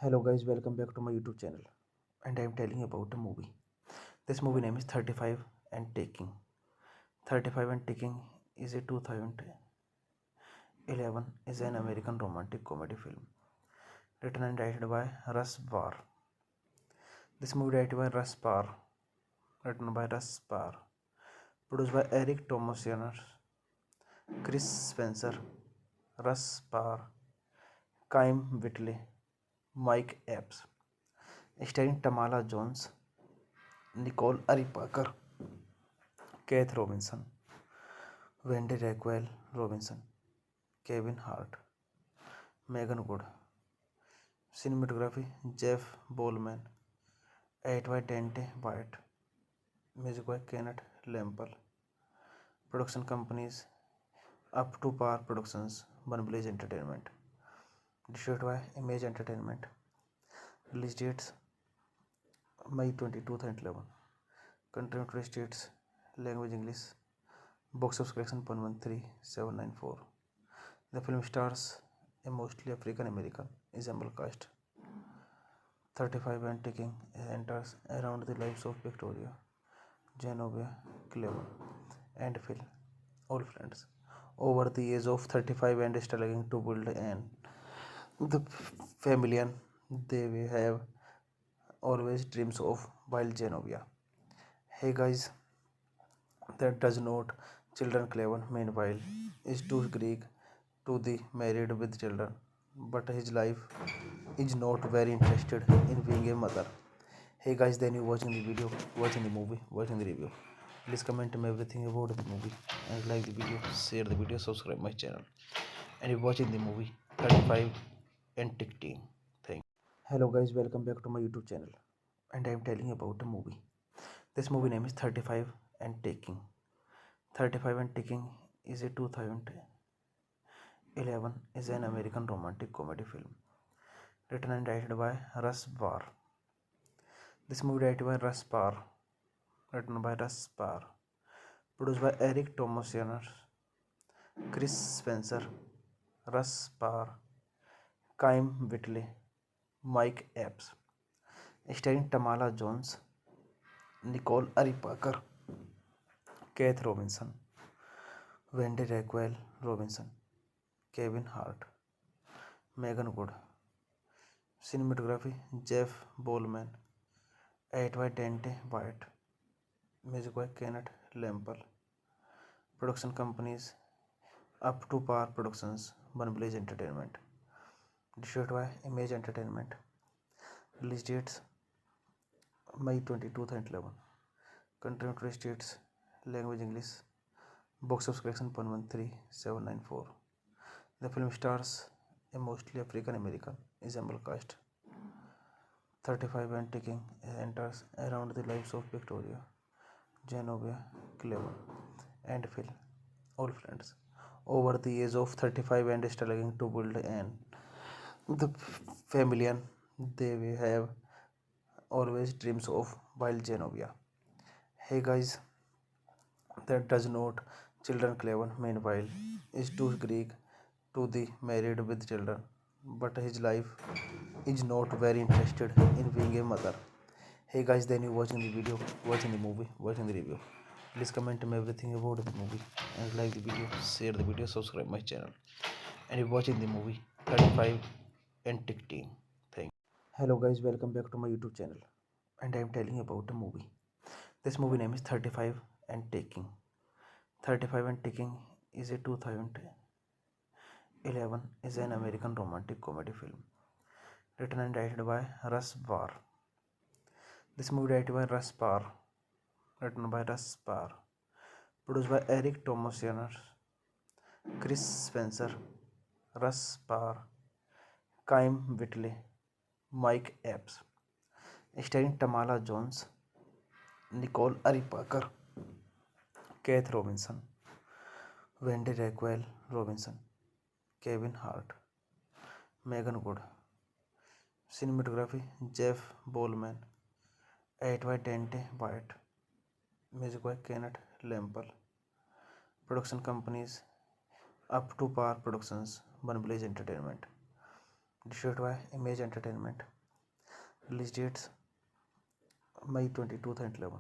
Hello guys, welcome back to my YouTube channel, and I am telling you about a movie. This movie name is 35 and Taking. 35 and Taking is a 2011 is an American romantic comedy film written and directed by Russ Barr. This movie directed by Russ Barr, written by Russ Barr, produced by Eric Thomas, Chris Spencer, Russ Barr, Kym Whitley, Mike Epps, starring Tamala Jones, Nicole Ari Parker, Keith Robinson, Wendy Raquel Robinson, Kevin Hart, Megan Good. Cinematography Jeff Bowman. 8 by Dante White. Music by Kenneth Lampel. Production companies Up to Par Productions, One Village Entertainment. Distributed by Image Entertainment. Release dates May 22, 2011. Country United States. Language English. Box office collection 113,794. The film stars a mostly African American ensemble cast. 35 and ticking enters around the lives of Victoria, Genovia, Clever, and Phil, all friends, over the age of 35 and struggling to build an the family and they will have always dreams of while Genovia. Hey guys, that does not children Clever meanwhile is too Greek to the married with children, but his life is not very interested in being a mother. Hey guys, then you watching the video, watching the movie, watching the review. Please comment me everything about the movie and like the video, share the video, subscribe my channel. And you're watching the movie 35 and Ticking. Thank you. Hello guys, welcome back to my YouTube channel. And I am telling about a movie. This movie name is 35 and Taking. 35 and Ticking is a 2011 is an American romantic comedy film written and directed by Russ Barr. This movie directed by Russ Barr, written by Russ Barr, produced by Eric Thomas, Chris Spencer, Russ Barr, Kym Whitley, Mike Epps, starring Tamala Jones, Nicole Ari Parker, Keith Robinson, Wendy Raquel Robinson, Kevin Hart, Megan Good. Cinematography Jeff Bowman, 8 by Dante White. Music by Kenneth Lampel. Production companies Up to Par Productions, One Village Entertainment. Distributed by Image Entertainment. Release dates May 22, 2011. Country United States. Language English. Box office collection 113,794. The film stars a mostly African American ensemble cast. 35 and ticking enters around the lives of Victoria, Genovia, Clever, and Phil, all friends, over the age of 35 and struggling to build an the family and they will have always dreams of while Genovia. Hey guys, that does not children Clever meanwhile is too Greek to the married with children, but his life is not very interested in being a mother. Hey guys, then you watching the video, watching the movie, watching the review. Please comment me everything about the movie and like the video, share the video, subscribe my channel. And you're watching the movie 35 and Ticking. Thank you. Hello guys, welcome back to my YouTube channel. And I am telling about a movie. This movie name is 35 and Taking. 35 and Ticking is a 2011 is an American romantic comedy film written and directed by Russ Barr. This movie directed by Russ Barr, written by Russ Barr, produced by Eric Thomas, Chris Spencer, Russ Barr, Kym Whitley, Mike Epps, starring Tamala Jones, Nicole Ari Parker, Keith Robinson, Wendy Raquel Robinson, Kevin Hart, Megan Good. Cinematography Jeff Bowman, 8 by Dante White. Music by Kenneth Lampel. Production companies Up to Par Productions, One Village Entertainment. Distributed by Image Entertainment. Release dates May 22, 2011.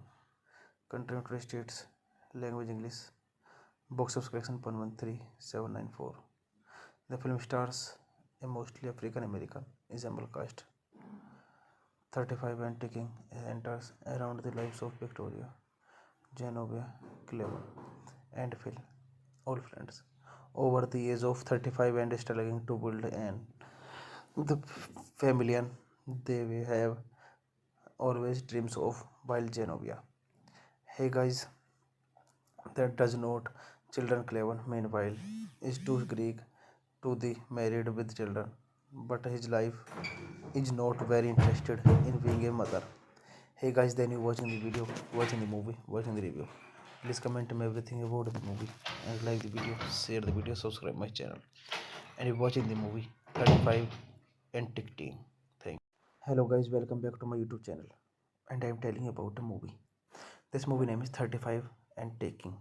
Country United States. Language English. Box office collection 113,794. The film stars a mostly African American ensemble cast. 35 and ticking enters around the lives of Victoria, Genovia, Clever, and Phil, all friends, over the age of 35 and struggling to build an the family and they will have always dreams of while Genovia. Hey guys, that does not children Clever meanwhile is too Greek to the married with children, but his life is not very interested in being a mother. Hey guys, then you watching the video, watching the movie, watching the review. Please comment me everything about the movie and like the video, share the video, subscribe my channel. And you're watching the movie 35 and Tick Team. Thank you. Hello guys, welcome back to my YouTube channel. And I'm telling you about a movie. This movie name is 35 and Taking.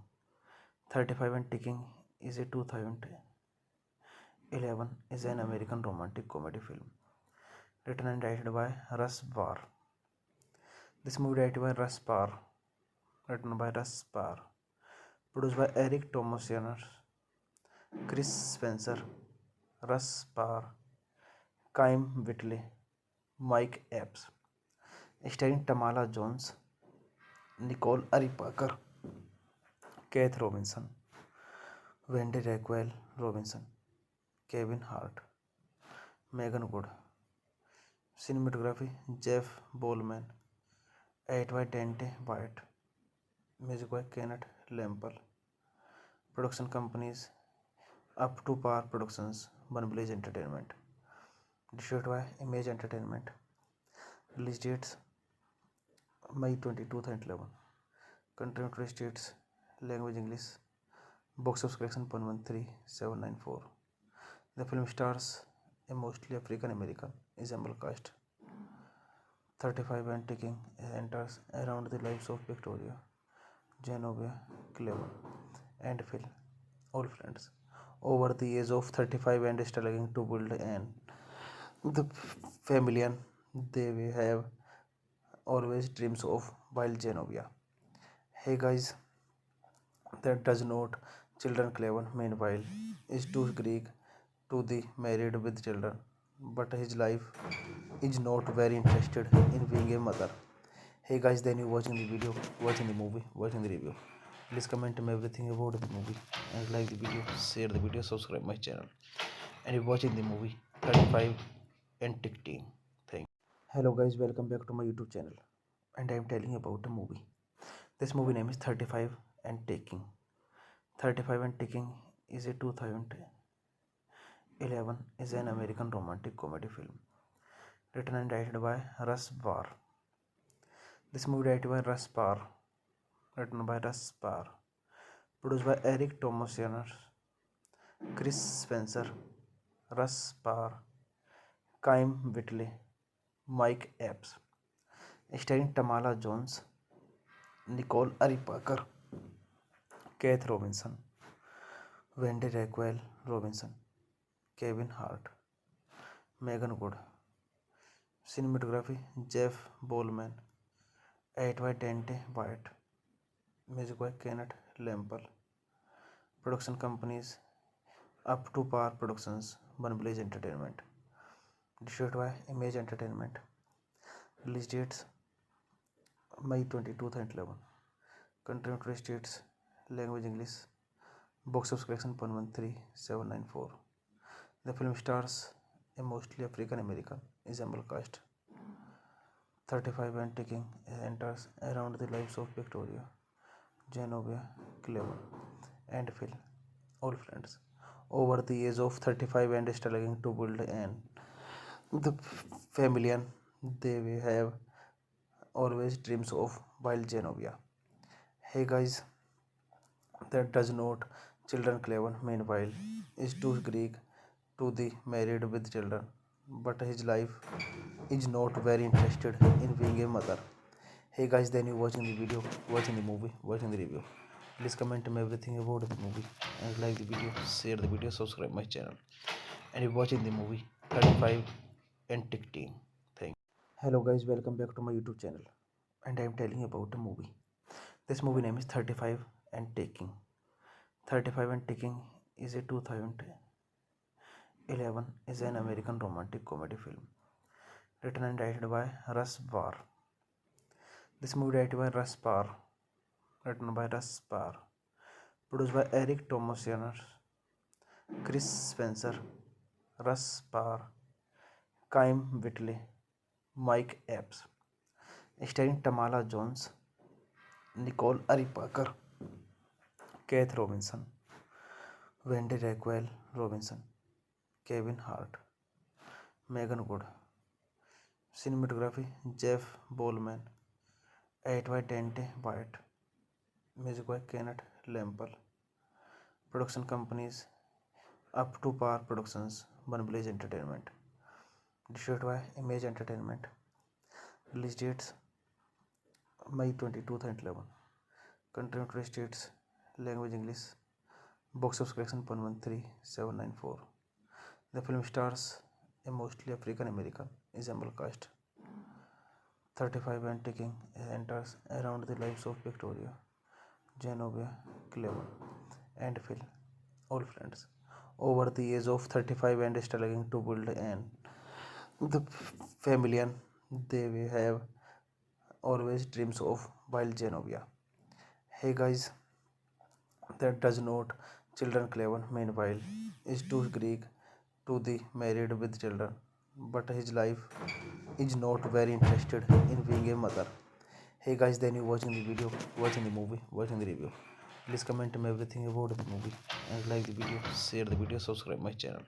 35 and Taking is a 2011 is an American romantic comedy film written and directed by Russ Barr. This movie directed by Russ Barr, written by Russ Barr, produced by Eric Thomas Chris Spencer, Russ Barr, Kym Whitley, Mike Epps, starring Tamala Jones, Nicole Ari Parker, Keith Robinson, Wendy Raquel Robinson, Kevin Hart, Megan Good. Cinematography Jeff Bowman, edit by Dante White, music by Kenneth Lample. Production companies Up to Par Productions, One Blaze Entertainment. Distributed by Image Entertainment. Release dates May 22, 2011. Country United States. Language English. Box office collection 113,794. The film stars a mostly African American ensemble cast. 35 and Ticking enters around the lives of Victoria, Genovia, Cleveland, and Phil, all friends, over the age of 35 and struggling to build the family they will have always dreams of while Genovia. Hey guys, that does not children Cleveland meanwhile is too Greek to the married with children, but his life is not very interested in being a mother. Hey guys, then you watching the video, watching the movie, watching the review. Please comment me everything about the movie and like the video, share the video, subscribe my channel. And you're watching the movie 35 and Tick Team. Thank you. Hello guys, welcome back to my YouTube channel. And I'm telling you about a movie. This movie name is 35 and Taking. 35 and Taking is a 2011 is an American romantic comedy film written and directed by Russ Barr. This movie directed by Russ Barr, written by Russ Barr, produced by Eric Thomas Chris Spencer, Russ Barr, Kym Whitley, Mike Epps, starring Tamala Jones, Nicole Ari Parker, Keith Robinson, Wendy Raquel Robinson, Kevin Hart, Megan Good. Cinematography Jeff Bowman, edit by Dante White, music by Kenneth Lample. Production companies Up to Par Productions, One Blaze Entertainment. Distributed by Image Entertainment. Release dates May 22, 2011. Country United States. Language English. Box office collection 113,794. The film stars a mostly African American ensemble cast. 35 and Ticking enters around the lives of Victoria, Genovia, Cleveland, and Phil, all friends, over the age of 35 and struggling to build the family they will have always dreams of while Genovia. Hey guys, that does not children Cleveland meanwhile is too Greek to the married with children, but his life is not very interested in being a mother. Hey guys, then you watching the video, watching the movie, watching the review. Please comment me everything about the movie and like the video, share the video, subscribe my channel. And you're watching the movie 35 and Tick Team. Thank you. Hello guys, welcome back to my YouTube channel. And I'm telling you about a movie. This movie name is 35 and Taking. 35 and Taking is a 2011 is an American romantic comedy film written and directed by Russ Barr. This movie directed by Russ Barr, written by Russ Barr, produced by Eric Thomas Chris Spencer, Russ Barr, Kym Whitley, Mike Epps, starring Tamala Jones, Nicole Ari Parker, Keith Robinson, Wendy Raquel Robinson, Kevin Hart, Megan Good. Cinematography Jeff Bowman, 8 by Dante White. Music by Kenneth Lampel. Production companies Up to Par Productions, One Blaze Entertainment. Distributed by Image Entertainment. Release dates May 22, 2011. Country United States. Language English. Box office collection 113,794. The film stars a mostly African American ensemble cast. 35 and ticking enters around the lives of Victoria, Genovia, Cleveland, and Phil, all friends, over the age of 35 and struggling to build an the family they will have always dreams of while Genovia. Hey guys, that does not children Cleveland meanwhile is too Greek to the married with children, but his life is not very interested in being a mother. Hey guys, then you watching the video, watching the movie, watching the review. Please comment me everything about the movie and like the video, share the video, subscribe my channel.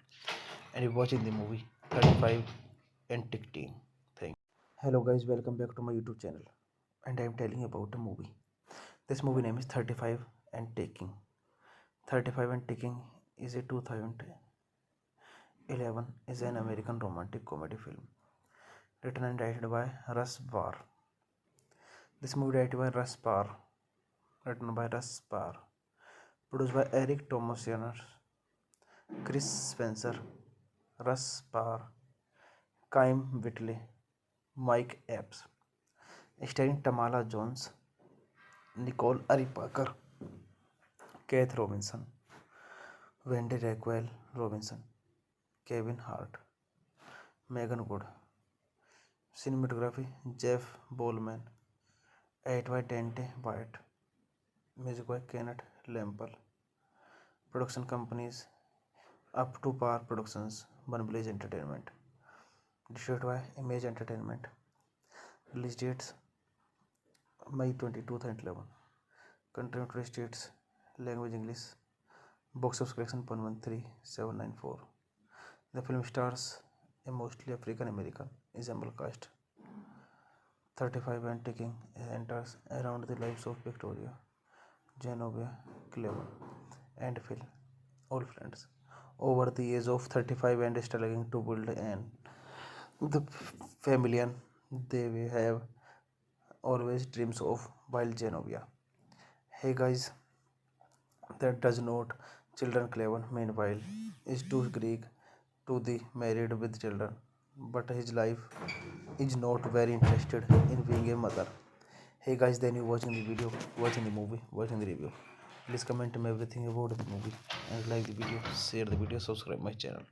And you're watching the movie 35 and Ticking. Thank you. Hello guys, welcome back to my YouTube channel. And I am telling you about a movie. This movie name is 35 and Taking. 35 and Ticking is a 2011 is an American romantic comedy film written and directed by Russ Barr. This movie directed by Russ Barr, written by Russ Barr, produced by Eric Thomas, Chris Spencer, Russ Barr, Kym Whitley, Mike Epps, starring Tamala Jones, Nicole Ari Parker, Keith Robinson, Wendy Raquel Robinson, Kevin Hart, Megan Good. Cinematography Jeff Bowman, 8 by Dante White. Music by Kenneth Lampel. Production companies Up to Par Productions, One Blaze Entertainment. Distributed by Image Entertainment. Release dates May 22, 2011. Country United States. Language English. Box office collection 113,794. The film stars a mostly African American ensemble cast. 35 and ticking enters around the lives of Victoria, Genovia, Cleveland, and Phil, all friends, over the age of 35 and struggling to build an the family they will have always dreams of while Genovia. Hey guys, that does not children Cleveland meanwhile is too Greek to the married with children, but his life is not very interested in being a mother. Hey guys, then you watching the video, watching the movie, watching the review. Please comment me everything about the movie and like the video, share the video, subscribe my channel.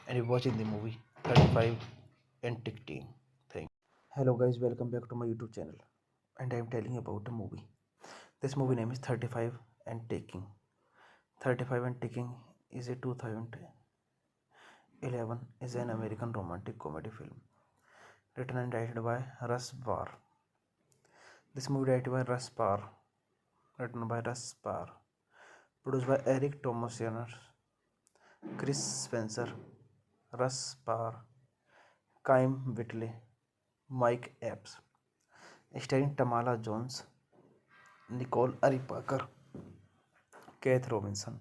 And you're watching the movie 35 and Ticking. Thank you. Hello guys, welcome back to my YouTube channel. And I am telling you about a movie. This movie name is 35 and Taking. 35 and Ticking is a 2011 is an American romantic comedy film written and directed by Russ Barr. This movie directed by Russ Barr, written by Russ Barr, produced by Eric Thomas, Chris Spencer, Russ Barr, Kym Whitley, Mike Epps, starring Tamala Jones, Nicole Ari Parker, Keith Robinson,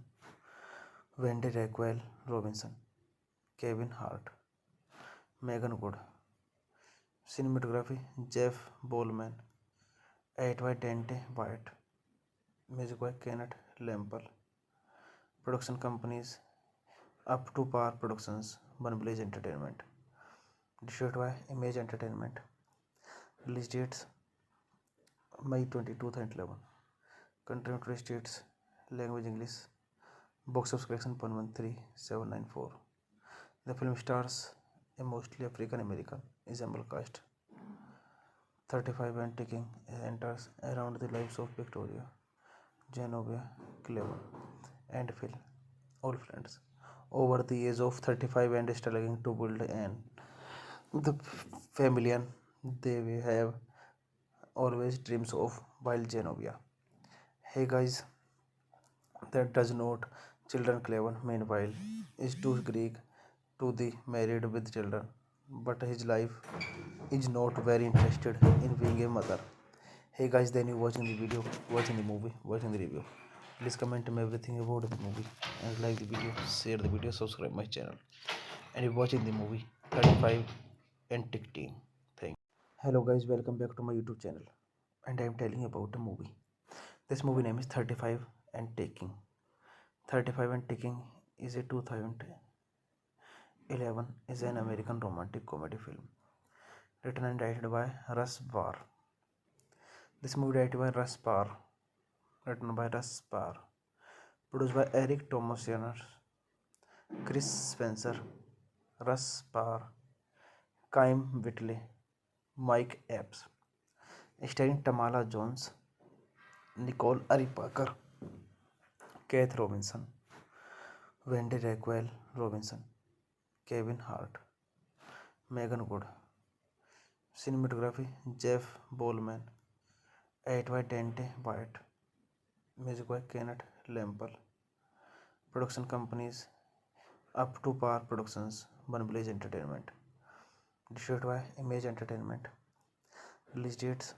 Wendy Raquel Robinson, Kevin Hart, Megan Good. Cinematography Jeff Bowman, 8 by Dante White. Music by Kenneth Lampel. Production companies Up to Par Productions, One Blaze Entertainment. Distributed by Image Entertainment. Release dates May 22, 2011. Country United States. Language English. Box office collection 113,794. The film stars a mostly African American ensemble cast. 35 and ticking enters around the lives of Victoria, Genovia, Cleveland, and Phil, all friends, over the age of 35 and struggling to build an the family they will have always dreams of while Genovia. Hey guys, that does not children Cleveland meanwhile is too Greek to the married with children, but his life is not very interested in being a mother. Hey guys, then you watching the video, watching the movie, watching the review. Please comment me everything about the movie and like the video, share the video, subscribe my channel. And you're watching the movie 35 and Tick Team. Thank. Hello guys, welcome back to my YouTube channel. And I am telling about a movie. This movie name is 35 and Taking. 35 and Taking is a 2011 is an American romantic comedy film written and directed by Russ Barr. This movie directed by Russ Barr, written by Russ Barr, produced by Eric Thomas Jr., Chris Spencer, Russ Barr, Kym Whitley, Mike Epps, starring Tamala Jones, Nicole Ari Parker, Keith Robinson, Wendy Raquel Robinson, Kevin Hart, Megan Good. Cinematography Jeff Bowman, edit by Dante White, music by Kenneth Lemple. Production companies Up to Par Productions, One Blaze Entertainment. Distributed by Image Entertainment. Release dates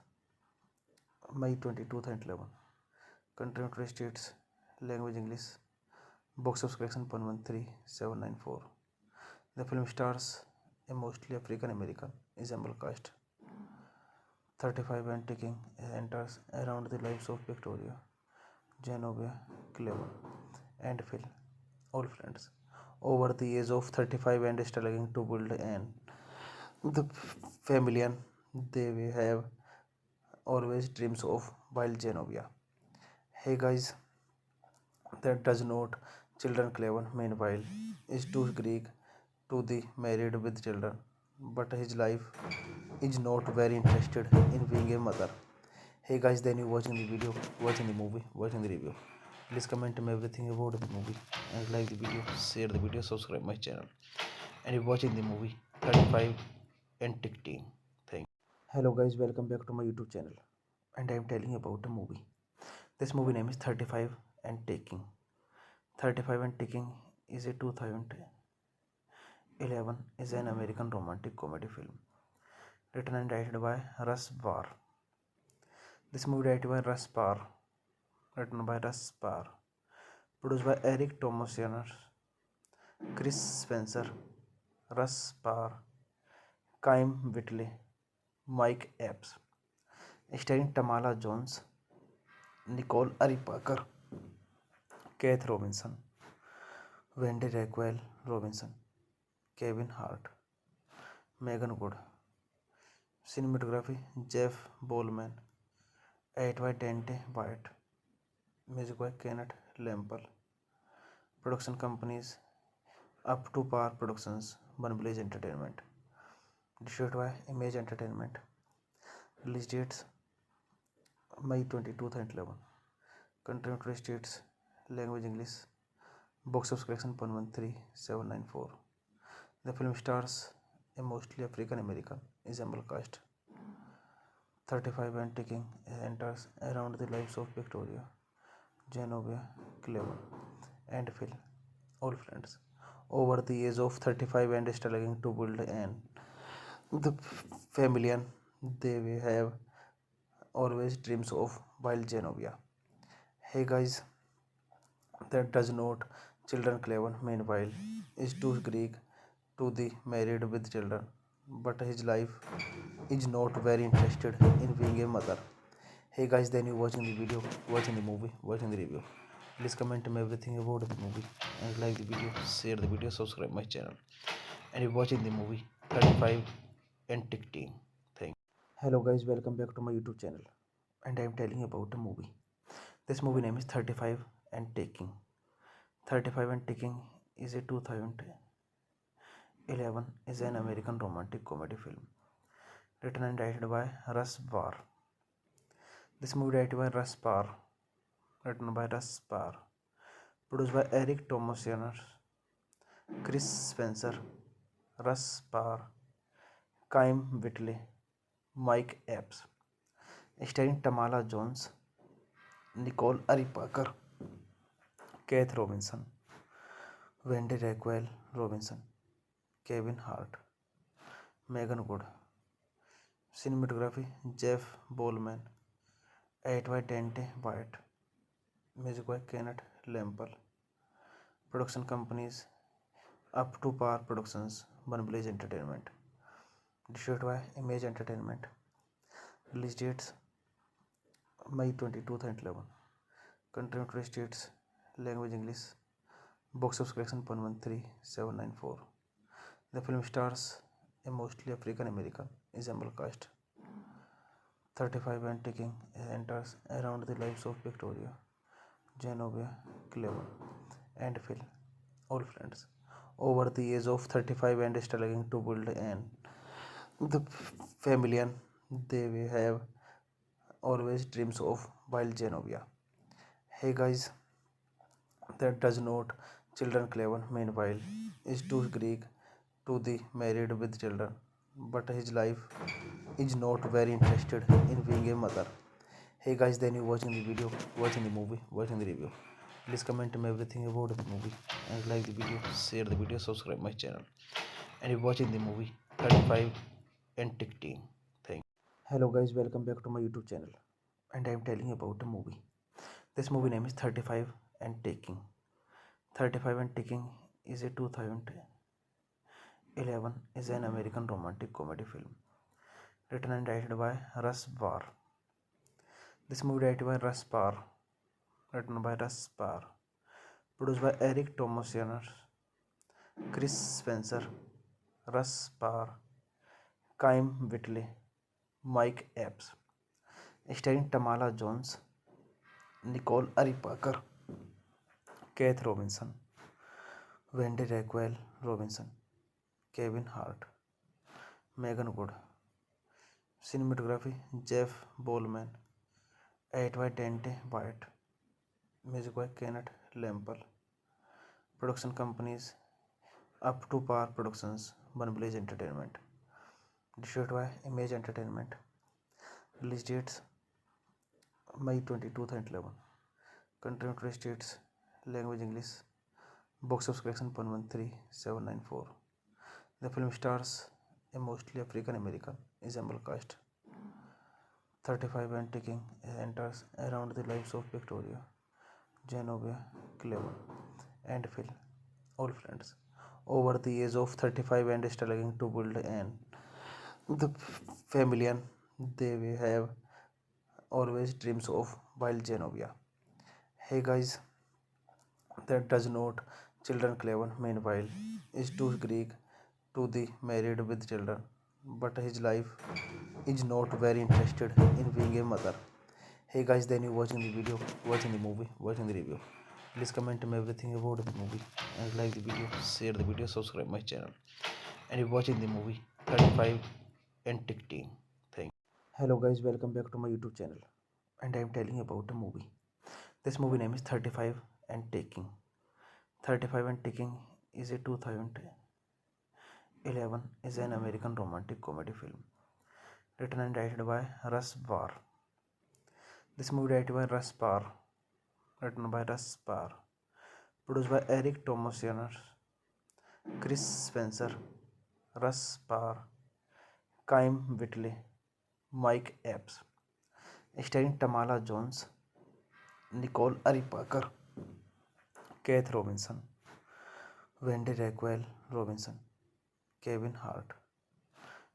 May 22, 2011. Country United States. Language English. Box office collection 113,794. The film stars a mostly African American ensemble cast. 35 and Ticking enters around the lives of Victoria, Genovia, Cleveland, and Phil, all friends, over the age of 35 and struggling to build an the family they will have always dreams of while Genovia. Hey guys, that does not children Cleveland meanwhile is too Greek to the married with children, but his life is not very interested in being a mother. Hey guys, then you watching the video, watching the movie, watching the review. Please comment me everything about the movie and like the video, share the video, subscribe my channel. And you're watching the movie 35 and Tick Team. Thank. Hello guys, welcome back to my YouTube channel. And I am telling about a movie. This movie name is 35 and Taking. 35 and Taking is a 2011 is an American romantic comedy film written and directed by Russ Barr. This movie directed by Russ Barr, written by Russ Barr, produced by Eric Thomas Jr., Chris Spencer, Russ Barr, Kym Whitley, Mike Epps, starring Tamala Jones, Nicole Ari Parker, Keith Robinson, Wendy Raquel Robinson, Kevin Hart, Megan Good. Cinematography Jeff Bowman, edit by Dante White, music by Kenneth Lemple. Production companies Up to Par Productions, One Blaze Entertainment. Distributed by Image Entertainment. Release dates May 22, 2011. Country United States. Language English. Box office collection 113,794. The film stars a mostly African American ensemble cast. 35 and Ticking enters around the lives of Victoria, Genovia, Cleveland, and Phil, all friends, over the age of 35 and struggling to build an the family they will have always dreams of while Genovia. Hey guys, that does not children Cleveland meanwhile is too Greek to the married with children, but his life is not very interested in being a mother. Hey guys, then you watching the video, watching the movie, watching the review. Please comment me everything about the movie and like the video, share the video, subscribe my channel. And you're watching the movie 35 and Tick Team. Thank. Hello guys, welcome back to my YouTube channel. And I am telling about a movie. This movie name is 35 and Taking. 35 and Taking is a 2011 is an American romantic comedy film written and directed by Russ Barr. This movie directed by Russ Barr, written by Russ Barr, produced by Eric Thomas Jr., Chris Spencer, Russ Barr, Kym Whitley, Mike Epps, starring Tamala Jones, Nicole Ari Parker, Keith Robinson, Wendy Raquel Robinson, Kevin Hart, Megan Good. Cinematography Jeff Bowman, 8 by Dante White. Music by Kenneth Lample. Production companies Up to Par Productions, One Blaze Entertainment. Distributed by Image Entertainment. Release dates May 22, 2011. Country United States. Language English. Box office collection 113,794. The film stars a mostly African American ensemble cast. 35 and ticking enters around the lives of Victoria, Genovia, Clever, and Phil, all friends, over the age of 35 and struggling to build an the family they will have always dreams of while Genovia. Hey guys, that does not children Clever meanwhile is too Greek to the married with children, but his life is not very interested in being a mother. Hey guys, then you watching the video, watching the movie, watching the review. Please comment me everything about the movie and like the video, share the video, subscribe my channel. And you watching the movie 35 and TikTok. Thank. Hello guys, welcome back to my YouTube channel. And I am telling you about a movie. This movie name is 35 and Taking. 35 and Taking is a 2011 is an American romantic comedy film written and directed by Russ Barr. This movie directed by Russ Barr, written by Russ Barr, produced by Eric Thomas, Chris Spencer, Russ Barr, Kym Whitley, Mike Epps, starring Tamala Jones, Nicole Ari Parker, Keith Robinson, Wendy Raquel Robinson, Kevin Hart, Megan Good. Cinematography Jeff Bowman, 8 by Dante White. Music by Kenneth Lample. Production companies Up to Par Productions, One Blaze Entertainment. Distributed by Image Entertainment. Release dates May 22, 2011. Country United States. Language English. Box office collection 113,794. The film stars a mostly African American ensemble cast. 35 and ticking enters around the lives of Victoria, Genovia, Clever, and Phil, all friends, over the age of 35 and struggling to build an the family they will have always dreams of while Genovia. Hey guys, that does not children Clever meanwhile is too Greek to the married with children, but his life is not very interested in being a mother. Hey guys, then you watching the video, watching the movie, watching the review. Please comment me everything about the movie and like the video, share the video, subscribe my channel. And you watching the movie 35 and TikTok. Thank. Hello guys, welcome back to my YouTube channel. And I am telling you about a movie. This movie name is 35 and Taking. 35 and Taking is a 2011 is an American romantic comedy film written and directed by Russ Barr. This movie directed by Russ Barr, written by Russ Barr, produced by Eric Thomas, Chris Spencer, Russ Barr, Kym Whitley, Mike Epps, starring Tamala Jones, Nicole Ari Parker, Keith Robinson, Wendy Raquel Robinson, Kevin Hart,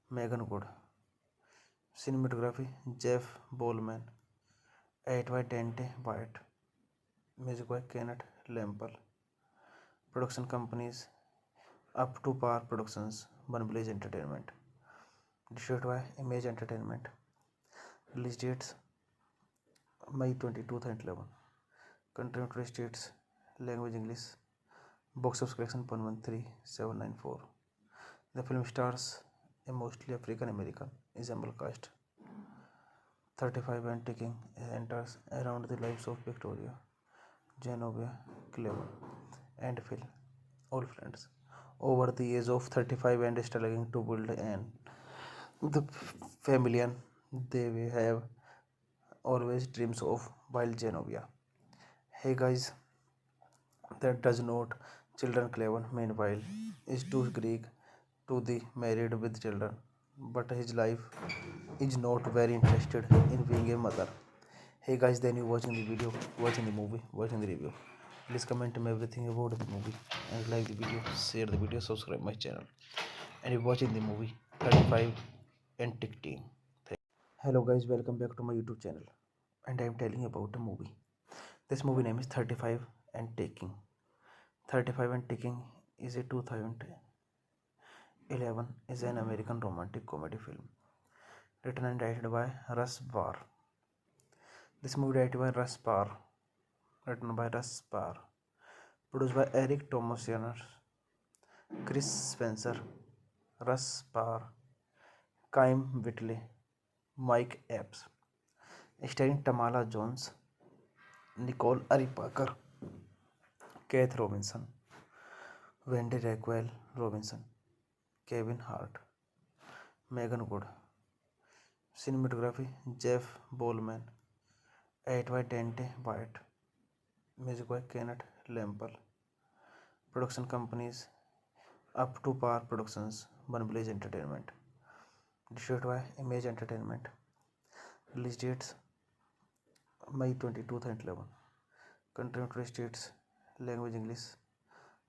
Megan Good. Cinematography Jeff Bowman, 8 by Dante White. Music by Kenneth Lample. Production companies Up to Par Productions, One Blaze Entertainment. Distributed by Image Entertainment. Release dates May 22, 2011. Country United States. Language English. Box office collection 113,794. The film stars a mostly African American ensemble cast. 35 and ticking enters around the lives of Victoria, Genovia, Clever, and Phil, all friends, over the age of 35 and struggling to build an the family they will have always dreams of while Genovia. Hey guys, that does not children Clever meanwhile is too Greek to the married with children, but his life is not very interested in being a mother. Hey guys, then you watching the video, watching the movie, watching the review. Please comment me everything about the movie and like the video, share the video, subscribe my channel. And you're watching the movie 35 and Ticking. Hello guys, welcome back to my YouTube channel. And I am telling you about a movie. This movie name is 35 and Taking. 35 and Ticking is a 2011 is an American romantic comedy film written and directed by Russ Barr. This movie directed by Russ Barr, written by Russ Barr, produced by Eric Thomas, Chris Spencer, Russ Barr, Kym Whitley, Mike Epps, starring Tamala Jones, Nicole Ari Parker, Keith Robinson, Wendy Raquel Robinson, Kevin Hart, Megan Good. Cinematography Jeff Bowman, edited by Dante White, music by Kenneth Lemple. Production companies Up to Par Productions, One Village Entertainment. Distributed by Image Entertainment. Release dates May 22, 2011. Country United States. Language English.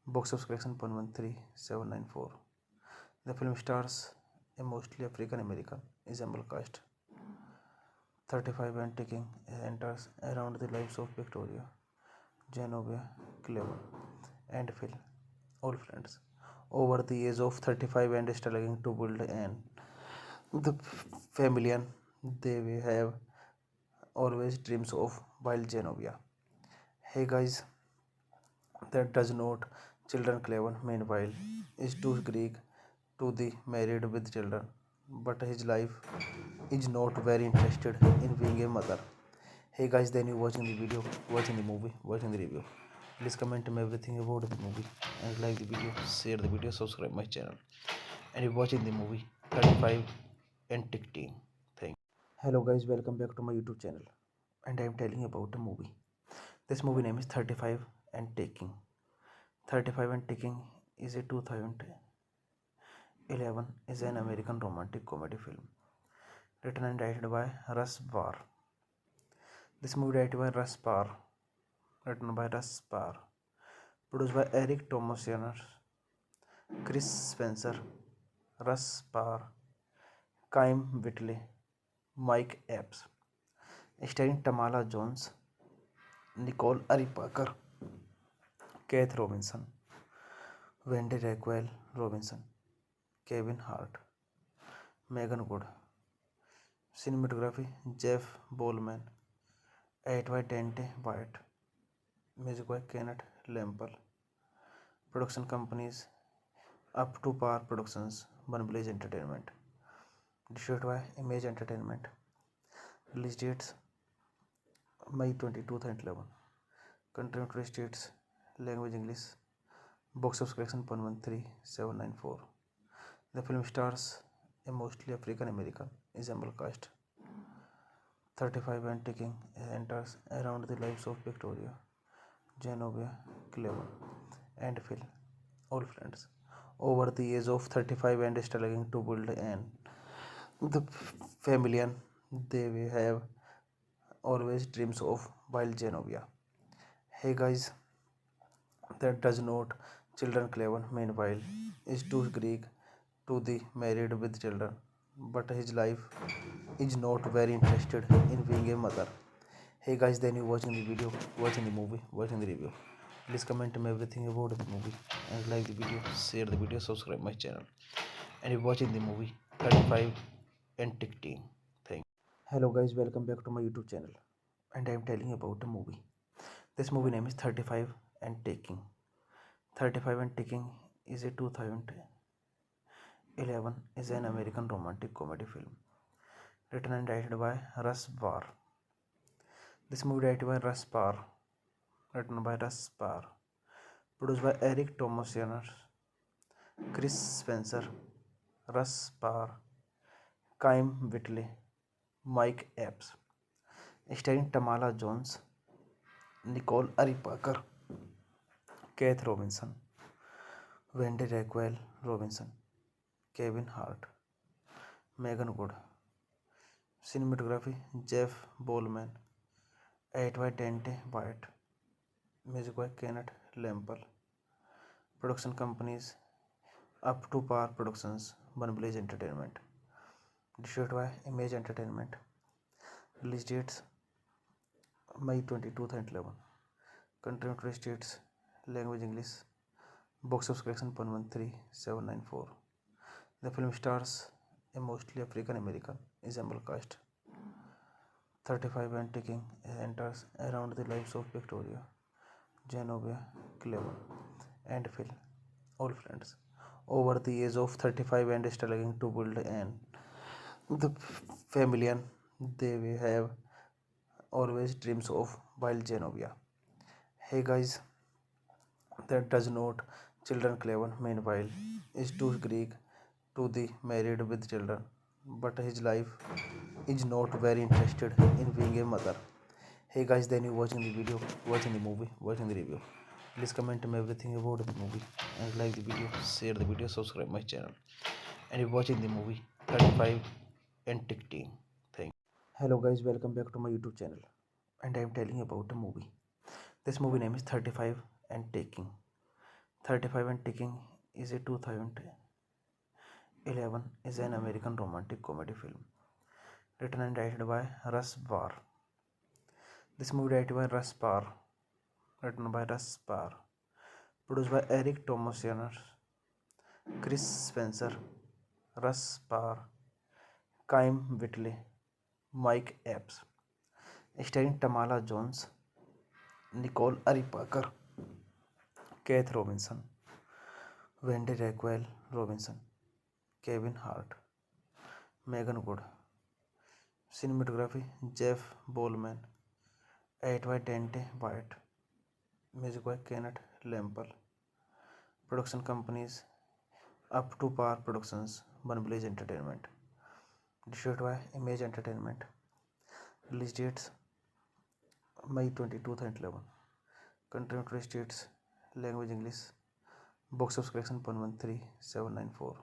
Box office collection 113,794. The film stars a mostly African American ensemble cast. 35 and Ticking enters around the lives of Victoria, Genovia, Clever, and Phil, all friends, over the age of 35 and struggling to build the family and they will have always dreams of while Genovia. Hey guys, that does not children Clever meanwhile is too Greek to the married with children, but his life is not very interested in being a mother. Hey guys, then you watching the video, watching the movie, watching the review. Please comment me everything about the movie and like the video, share the video, subscribe my channel. And you're watching the movie 35 and Ticking. Thank you. Hello guys, welcome back to my YouTube channel. And I am telling you about a movie. This movie name is 35 and Taking. 35 and Ticking is a 2011 is an American romantic comedy film written and directed by Russ Barr. This movie directed by Russ Barr, written by Russ Barr, produced by Eric Thomas, Chris Spencer, Russ Barr, Kym Whitley, Mike Epps, starring Tamala Jones, Nicole Ari Parker, Keith Robinson, Wendy Raquel Robinson, Kevin Hart, Megan Good. Cinematography Jeff Bowman, edited by Dante White, music by Kenneth Lemple. Production companies Up to Par Productions, One Village Entertainment. Distributed by Image Entertainment. Release dates May 22, 2011. Country United States. Language English. Box office collection 113,794. The film stars a mostly African American ensemble cast. 35 and Ticking enters around the lives of Victoria, Genovia, Clever, and Phil, all friends, over the age of 35 and struggling to build the family and they will have always dreams of while Genovia. Hey guys, that does not children Clever meanwhile is too Greek to the married with children, but his life is not very interested in being a mother. Hey guys, then you watching the video, watching the movie, watching the review. Please comment me everything about the movie and like the video, share the video, subscribe my channel. And you're watching the movie 35 and Ticking. Thank you. Hello guys, welcome back to my YouTube channel. And I am telling you about a movie. This movie name is 35 and Taking. 35 and Ticking is a 2011 is an American romantic comedy film written and directed by Russ Barr. This movie directed by Russ Barr, written by Russ Barr, produced by Eric Thomas, Chris Spencer, Russ Barr, Kym Whitley, Mike Epps, starring Tamala Jones, Nicole Ari Parker, Keith Robinson, Wendy Raquel Robinson, Kevin Hart, Megan Good. Cinematography Jeff Bowman, 8 by Dante White. Music by Kenneth Lample. Production companies Up to Par Productions, One Blaze Entertainment. Distributed by Image Entertainment. Release dates May 20, 2011. Country United States. Language English. Box office collection 113,794. The film stars a mostly African American ensemble cast. 35 and ticking enters around the lives of Victoria, Genovia, Cleven, and Phil, all friends, over the age of 35 and struggling to build an the family they will have always dreams of while Genovia. Hey guys, that does not children Cleven meanwhile is too Greek to the married with children, but his life is not very interested in being a mother. Hey guys, then you watching the video, watching the movie, watching the review. Please comment me everything about the movie and like the video, share the video, subscribe my channel. And you're watching the movie 35 and TikTok. Thank you. Hello guys, welcome back to my YouTube channel. And I'm telling you about a movie. This movie name is 35 and Taking. 35 and Taking is a 2011 is an American romantic comedy film written and directed by Russ Barr. This movie directed by Russ Barr, written by Russ Barr, produced by Eric Thomas Jenner, Chris Spencer, Russ Barr, Kym Whitley, Mike Epps, starring Tamala Jones, Nicole Ari Parker, Keith Robinson, Wendy Raquel Robinson, Kevin Hart, Megan Good. Cinematography Jeff Bowman, 8 by Dante White. Music by Kenneth Lample. Production companies Up to Par Productions, One Blaze Entertainment. Distributed by Image Entertainment. Release dates May 20, 2011. Country United States. Language English. Box office collection 113,794.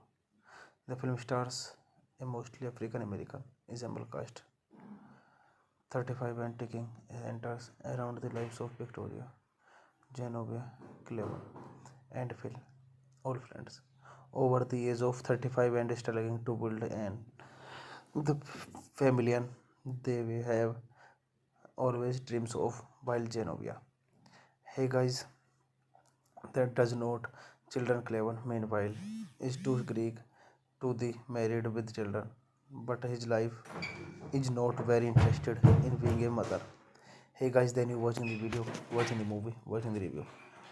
The film stars a mostly African American ensemble cast. 35 and ticking enters around the lives of Victoria, Genovia, Cleven, and Phil, all friends, over the age of 35 and struggling to build an the family they will have always dreams of while Genovia. Hey guys, that does not children Cleven meanwhile is too Greek to the married with children, but his life is not very interested in being a mother. Hey guys, then you watching the video, watching the movie, watching the review.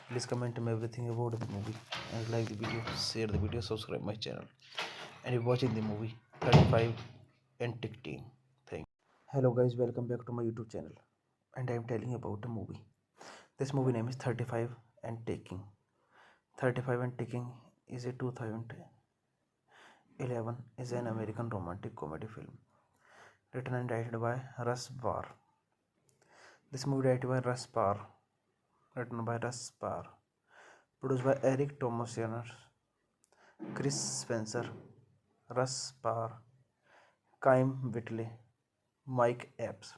Please comment me everything about the movie and like the video, share the video, subscribe my channel. And you're watching the movie 35 and TikTok. Thank you. Hello guys, welcome back to my YouTube channel. And I'm telling you about a movie. This movie name is 35 and Taking. 35 and Taking is a 2011 is an American romantic comedy film written and directed by Russ Barr. This movie directed by Russ Barr, written by Russ Barr, produced by Eric Thomas Jenner, Chris Spencer, Russ Barr, Kym Whitley, Mike Epps,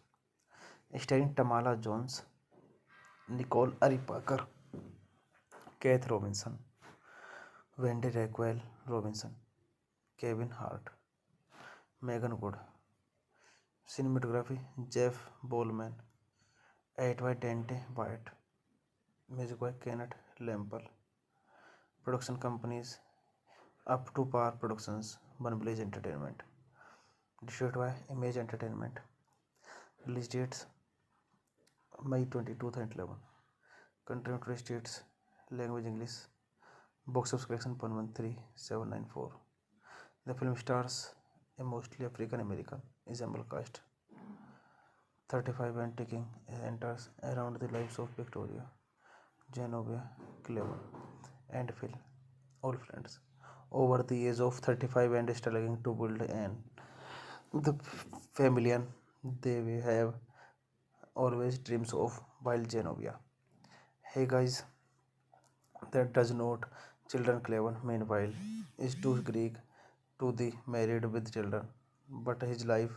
starring Tamala Jones, Nicole Ari Parker, Keith Robinson, Wendy Raquel Robinson, Kevin Hart, Megan Good. Cinematography Jeff Bowman, 8 by Dante White. Music by Kenneth Lample. Production companies Up to Par Productions, One Blaze Entertainment. Distributed by Image Entertainment. Release dates May 20, 2011. Country United States. Language English. Box office collection 113,794. The film stars a mostly African American ensemble cast. 35 and ticking enters around the lives of Victoria, Genovia, Cleven, and Phil, all friends, over the age of 35 and struggling to build an the family they will have always dreams of while Genovia. Hey guys, that does not children Cleven meanwhile is too Greek to the married with children, but his life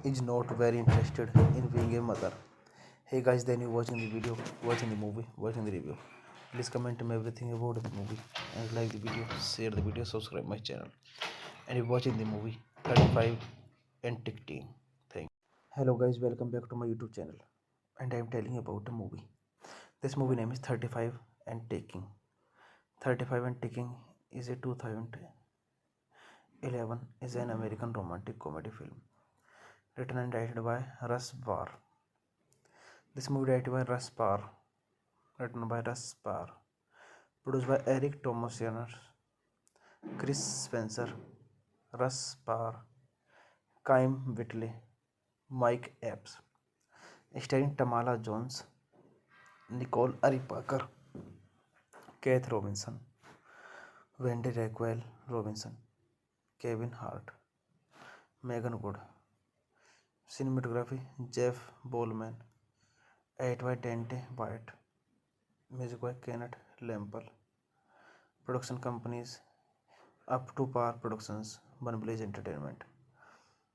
is not very interested in being a mother. Hey guys, then you watching the video, watching the movie, watching the review. Please comment me everything about the movie and like the video, share the video, subscribe my channel. And you're watching the movie 35 and Ticking. Thank. Hello guys, welcome back to my YouTube channel. And I'm telling you about a movie. This movie name is 35 and Taking. 35 and Ticking is a 2011 is an American romantic comedy film written and directed by Russ Barr. This movie directed by Russ Barr, written by Russ Barr, produced by Eric Thomas, Chris Spencer, Russ Barr, Kym Whitley, Mike Epps, starring Tamala Jones, Nicole Ari Parker, Keith Robinson, Wendy Raquel Robinson, Kevin Hart, Megan Good. Cinematography Jeff Bowman, edit by Dante White, music by Kenneth Lemple. Production companies Up to Par Productions, One Blaze Entertainment.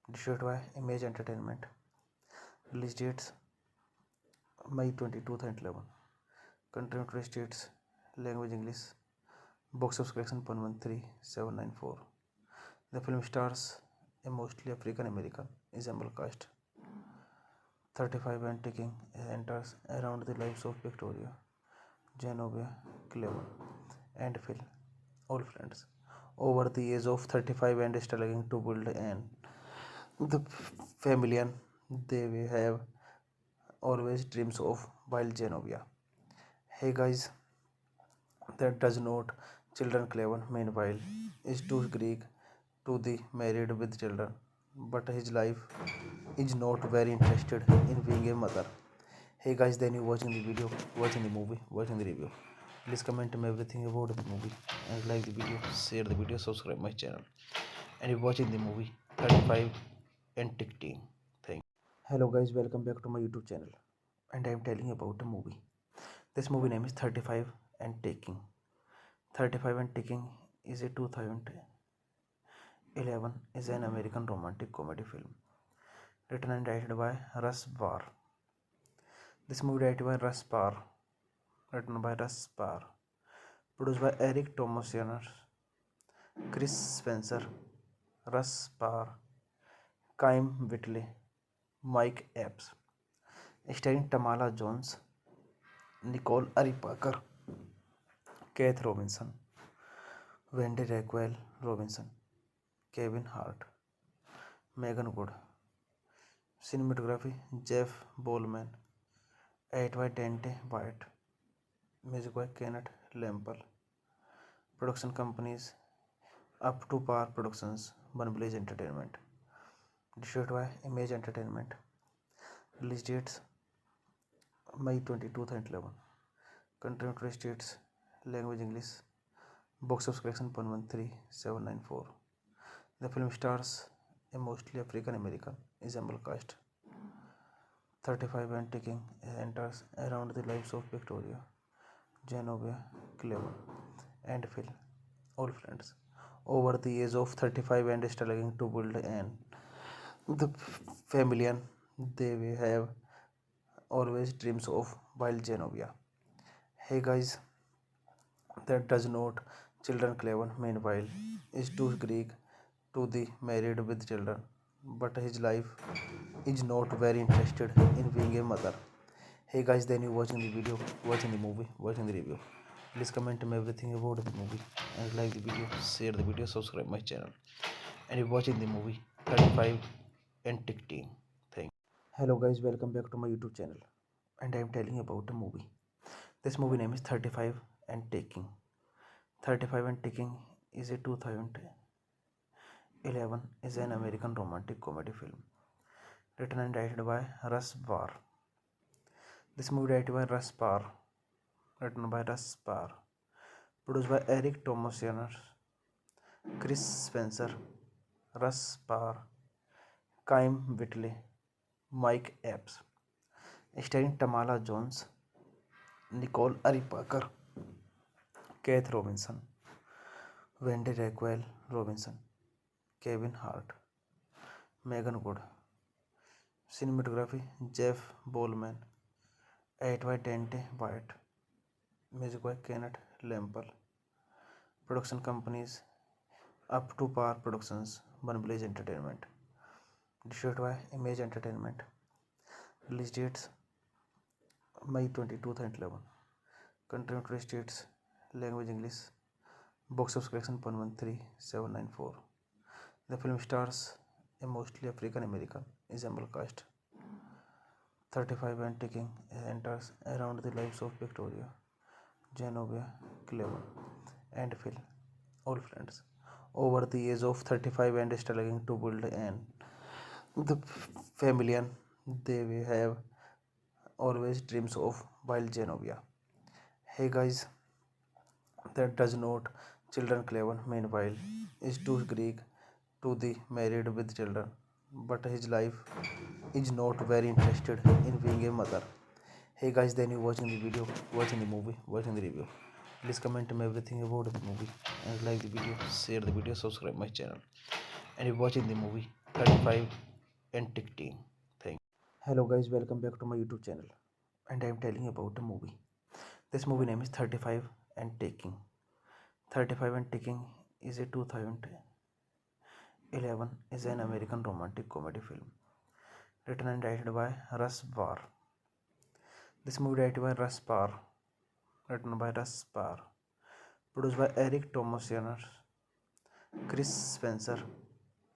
Distributed by Image Entertainment. Release dates May 22, 2011. Country United States. Language English. Box office collection 113,794. The film stars a mostly African American ensemble cast. 35 and Ticking enters around the lives of Victoria, Genovia, Cleveland, and Phil, all friends, over the age of 35 and struggling to build the family they will have always dreams of while Genovia. Hey guys, that does not children Cleveland meanwhile is too Greek to the married with children, but his life is not very interested in being a mother. Hey guys, then you watching the video, watching the movie, watching the review. Please comment me everything about the movie and like the video, share the video, subscribe my channel. And you're watching the movie 35 and Ticking. Thank. Hello guys, welcome back to my YouTube channel. And I'm telling you about a movie. This movie name is 35 and Taking. 35 and Ticking is a 2011 is an American romantic comedy film written and directed by Russ Barr. This movie directed by Russ Barr, written by Russ Barr, produced by Eric Thomas, Chris Spencer, Russ Barr, Kym Whitley, Mike Epps, starring Tamala Jones, Nicole Ari Parker, Keith Robinson, Wendy Raquel Robinson, Kevin Hart, Megan Good. Cinematography Jeff Bowman, edit by Dante White, music by Kenneth Lemple. Production companies Up to Par Productions, One Blaze Entertainment. Distributed by Image Entertainment. Release dates May 22, 2011. Country United States. Language English. Box office collection 113,794. The film stars a mostly African American ensemble cast. 35 and Ticking enters around the lives of Victoria, Genovia, Cleveland, and Phil, all friends, over the age of 35 and struggling to build the family they will have always dreams of while Genovia. Hey guys, that does not children Cleveland meanwhile is too Greek to the married with children, but his life is not very interested in being a mother. Hey guys, then you watching the video, watching the movie, watching the review. Please comment me everything about the movie and like the video, share the video, subscribe my channel. And you're watching the movie 35 and Ticking. Thank. Hello guys, welcome back to my YouTube channel. And I'm telling you about a movie. This movie name is 35 and Taking. 35 and Ticking is a 2011 is an American romantic comedy film written and directed by Russ Barr. This movie directed by Russ Barr, written by Russ Barr, produced by Eric Thomas, Chris Spencer, Russ Barr, Kym Whitley, Mike Epps, starring Tamala Jones, Nicole Ari Parker, Keith Robinson, Wendy Raquel Robinson, Kevin Hart, Megan Good. Cinematography Jeff Bowman, Edit by Dante White. Music by Kenneth Lampel. Production companies Up to Par Productions, One Village Entertainment. Distributed by Image Entertainment. Release dates May 22, 2011. Country United States. Language English. Box office collection 113,794. The film stars a mostly African American ensemble cast. 35 and ticking enters around the lives of Victoria, Genovia, Clever, and Phil, all friends, over the age of 35 and struggling to build an the family and they will have always dreams of while Genovia. Hey guys, that does not children Clever meanwhile is too Greek to the married with children, but his life is not very interested in being a mother. Hey guys, then you watching the video, watching the movie, watching the review. Please comment me everything about the movie and like the video, share the video, subscribe my channel. And you're watching the movie 35 and Tick Team. Thank you. Hello guys, welcome back to my YouTube channel. And I am telling about a movie. This movie name is 35 and Taking. 35 and Taking is a 2011 is an American romantic comedy film written and directed by Russ Barr. This movie directed by Russ Barr, written by Russ Barr, produced by Eric Thomas, Chris Spencer,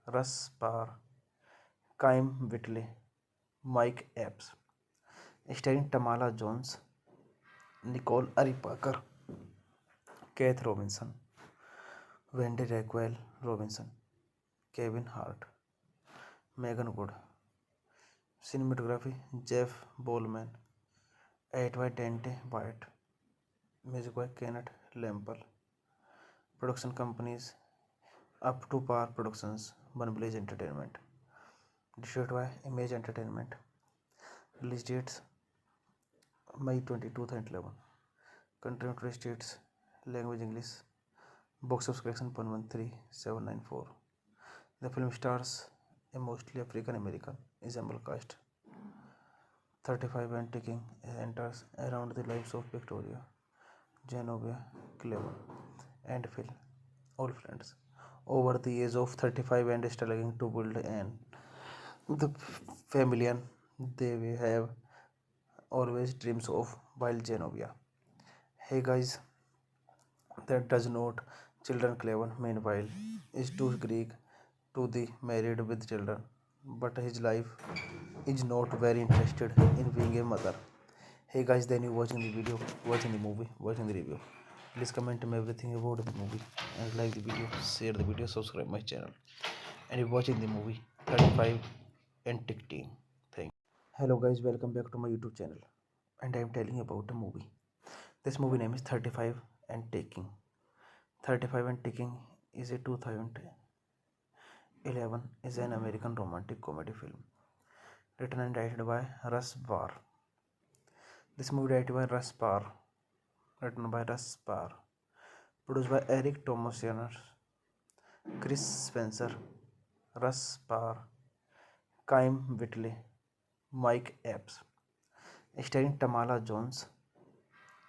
Russ Barr, Kym Whitley, Mike Epps, starring Tamala Jones, Nicole Ari Parker, Keith Robinson, Wendy Raquel Robinson, Kevin Hart, Megan Good. Cinematography Jeff Bowman. Edit by Dante White. Music by Kenneth Lampel. Production companies Up to Par Productions, One Village Entertainment. Distributed by Image Entertainment. Release dates May 22, 2011. Country United States. Language English. Box office collection 113,794. The film stars a mostly African American ensemble cast. 35 and ticking enters around the lives of Victoria, Genovia, Clever, and Phil, all friends, over the age of 35 and struggling to build an the family and they will have always dreams of while Genovia. Hey guys, that does not children Clever meanwhile is too Greek to the married with children, but his life is not very interested in being a mother. Hey guys, then you watching the video, watching the movie, watching the review. Please comment me everything about the movie and like the video, share the video, subscribe my channel. And you're watching the movie 35 and Tick Team. Thank you. Hello guys, welcome back to my YouTube channel. And I am telling about a movie. This movie name is 35 and Taking. 35 and Taking is a 2011 is an American romantic comedy film written and directed by Russ Barr. This movie directed by Russ Barr, written by Russ Barr, produced by Eric Thomas, Chris Spencer, Russ Barr, Kym Whitley, Mike Epps, starring Tamala Jones,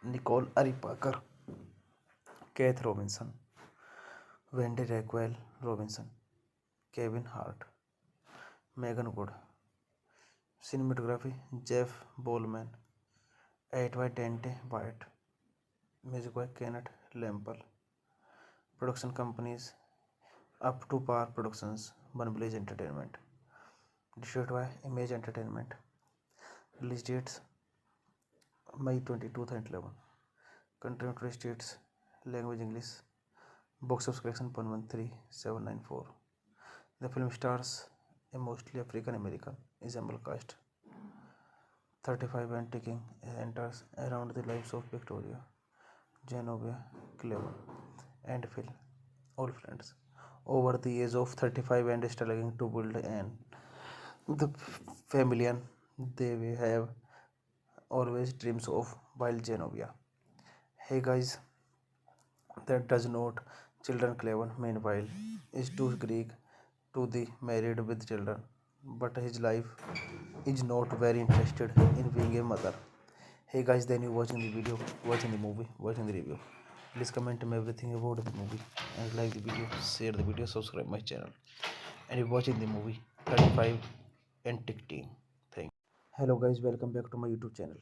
Nicole Ari Parker, Keith Robinson, Wendy Raquel Robinson, Kevin Hart, Megan Good. Cinematography Jeff Bowman. Edit by Dante White. Music by Kenneth Lampel. Production companies Up to Par Productions, One Village Entertainment. Distributed by Image Entertainment. Release dates May 22, 2011. Country United States. Language English. Box office collection 113,794. The film stars a mostly African American ensemble cast. 35 and ticking enters around the lives of Victoria, Genovia, Clever, and Phil, all friends, over the age of 35 and struggling to build an the family and they will have always dreams of while Genovia. Hey guys, that does not children Clever meanwhile is too Greek to the married with children, but his life is not very interested in being a mother. Hey guys, then you watching the video, watching the movie, watching the review. Please comment me everything about the movie and like the video, share the video, subscribe my channel. And you're watching the movie 35 and Ticking. Thank you. Hello guys, welcome back to my YouTube channel.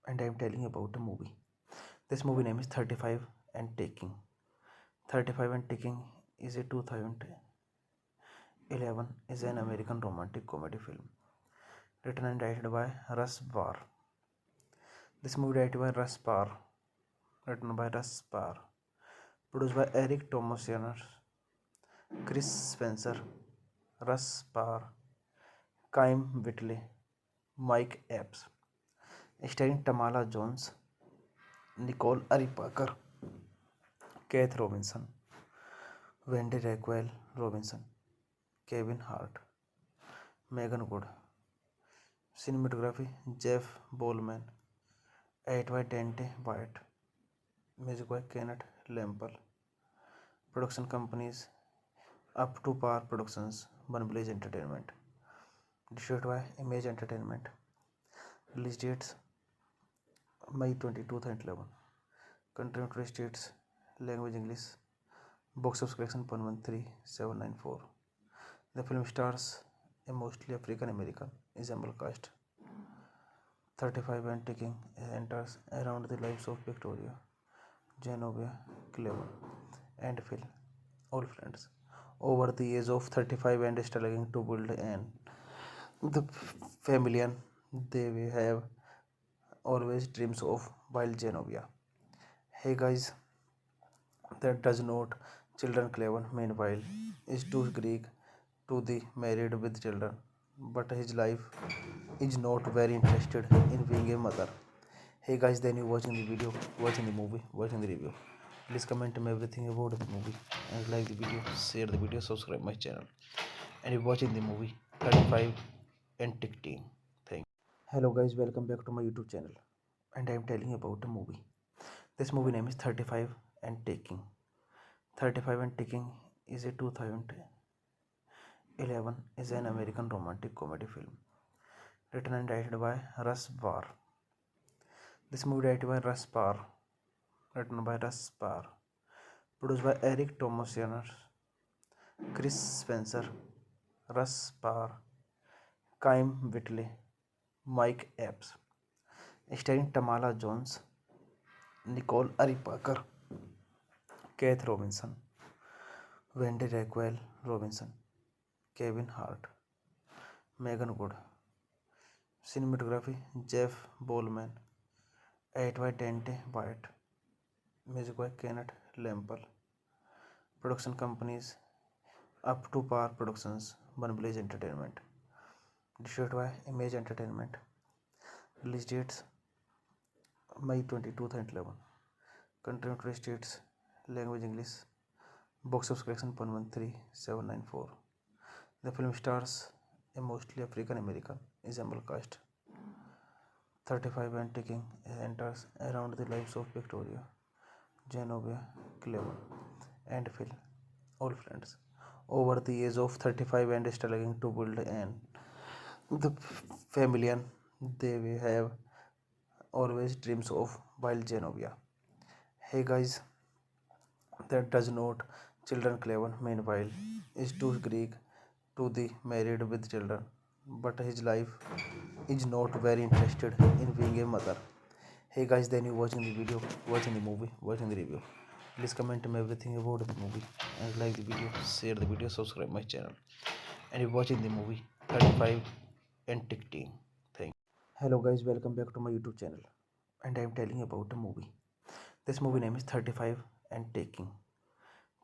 And I'm telling you about a movie. This movie name is 35 and Taking. 35 and Taking is a 2011 is an American romantic comedy film written and directed by Russ Barr. This movie directed by Russ Barr, written by Russ Barr, produced by Eric Thomas Chris Spencer, Russ Barr, Kym Whitley, Mike Epps, starring Tamala Jones, Nicole Ari Parker, Keith Robinson, Wendy Raquel Robinson, Kevin Hart, Megan Good. Cinematography Jeff Bowman, edit by Dante White, music by Kenneth Lample. Production companies Up to Par Productions, One Blaze Entertainment. Distributed by Image Entertainment. Release dates May 22, 2011. Country United States. Language English. Box office collection 113,794. The film stars a mostly African American ensemble cast. 35 and Ticking enters around the lives of Victoria, Genovia, Cleveland, and Phil, all friends, over the age of 35 and struggling to build the family they will have always dreams of while Genovia. Hey guys, that does not children Cleveland meanwhile is too Greek to the married with children, but his life is not very interested in being a mother. Hey guys, then you watching the video, watching the movie, watching the review. Please comment me everything about the movie and like the video, share the video, subscribe my channel. And you're watching the movie 35 and Ticking. Thank you. Hello guys, welcome back to my YouTube channel. And I'm telling you about a movie. This movie name is 35 and Taking. 35 and Ticking is a 2011 is an American romantic comedy film written and directed by Russ Barr. This movie directed by Russ Barr, written by Russ Barr, produced by Eric Thomas Chris Spencer, Russ Barr, Kym Whitley, Mike Epps, starring Tamala Jones, Nicole Ari Parker, Keith Robinson, Wendy Raquel Robinson, Kevin Hart, Megan Good. Cinematography Jeff Bowman, edit by Dante White, music by Kenneth Lample. Production companies Up to Par Productions, One Blaze Entertainment. Distributed by Image Entertainment. Release dates May 22, 2011. Country United States. Language English. Box office collection 113,794. The film stars a mostly African American ensemble cast. 35 and Ticking enters around the lives of Victoria, Genovia, Cleveland, and Phil, all friends, over the age of 35 and struggling to build the family they will have always dreams of while Genovia. Hey guys, that does not children Cleveland meanwhile is too Greek to the married with children, but his life is not very interested in being a mother. Hey guys, then you watching the video, watching the movie, watching the review. Please comment me everything about the movie and like the video, share the video, subscribe my channel. And you're watching the movie 35 and Ticking. Thank you. Hello guys, welcome back to my YouTube channel. And I'm telling you about a movie. This movie name is 35 and Taking.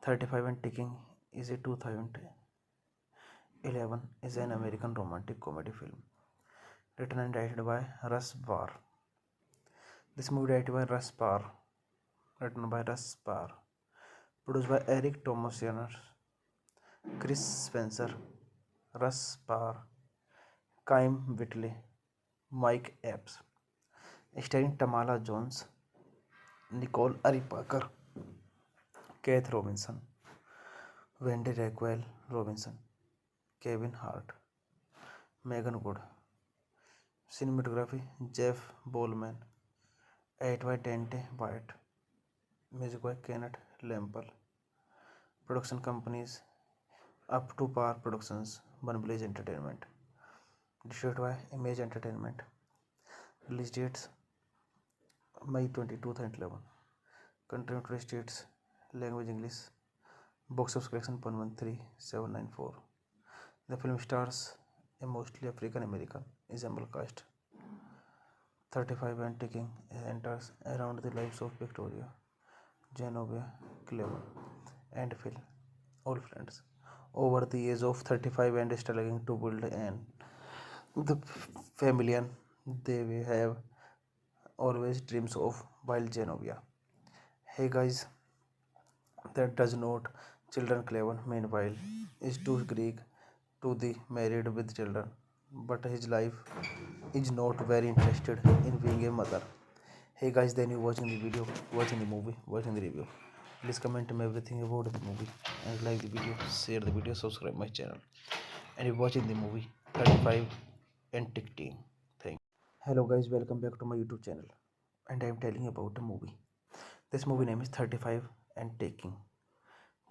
35 and Ticking is a 2011 is an American romantic comedy film written and directed by Russ Barr. This movie directed by Russ Barr, written by Russ Barr, produced by Eric Thomas Chris Spencer, Russ Barr, Kym Whitley, Mike Epps, starring Tamala Jones, Nicole Ari Parker, Keith Robinson, Wendy Raquel Robinson, Kevin Hart, Megan Good. Cinematography Jeff Bowman, 8 by Dante White. Music by Kenneth Lampel. Production companies Up to Par Productions, One Village Entertainment. Distributed by Image Entertainment. Release dates May 22, 2011. Country United States. Language English. Box office collection 113,794. The film stars a mostly African American ensemble cast. 35 and ticking enters around the lives of Victoria, Genovia, Clever, and Phil, all friends, over the age of 35 and struggling to build an the family and they will have always dreams of while Genovia. Hey guys, that does not children Clever meanwhile is too Greek to the married with children, but his life is not very interested in being a mother. Hey guys, then you watching the video, watching the movie, watching the review. Please comment me everything about the movie and like the video, share the video, subscribe my channel. And you're watching the movie 35 and ticking. Thank you. Hello guys, welcome back to my YouTube channel. And I am telling about a movie. This movie name is 35 and Taking.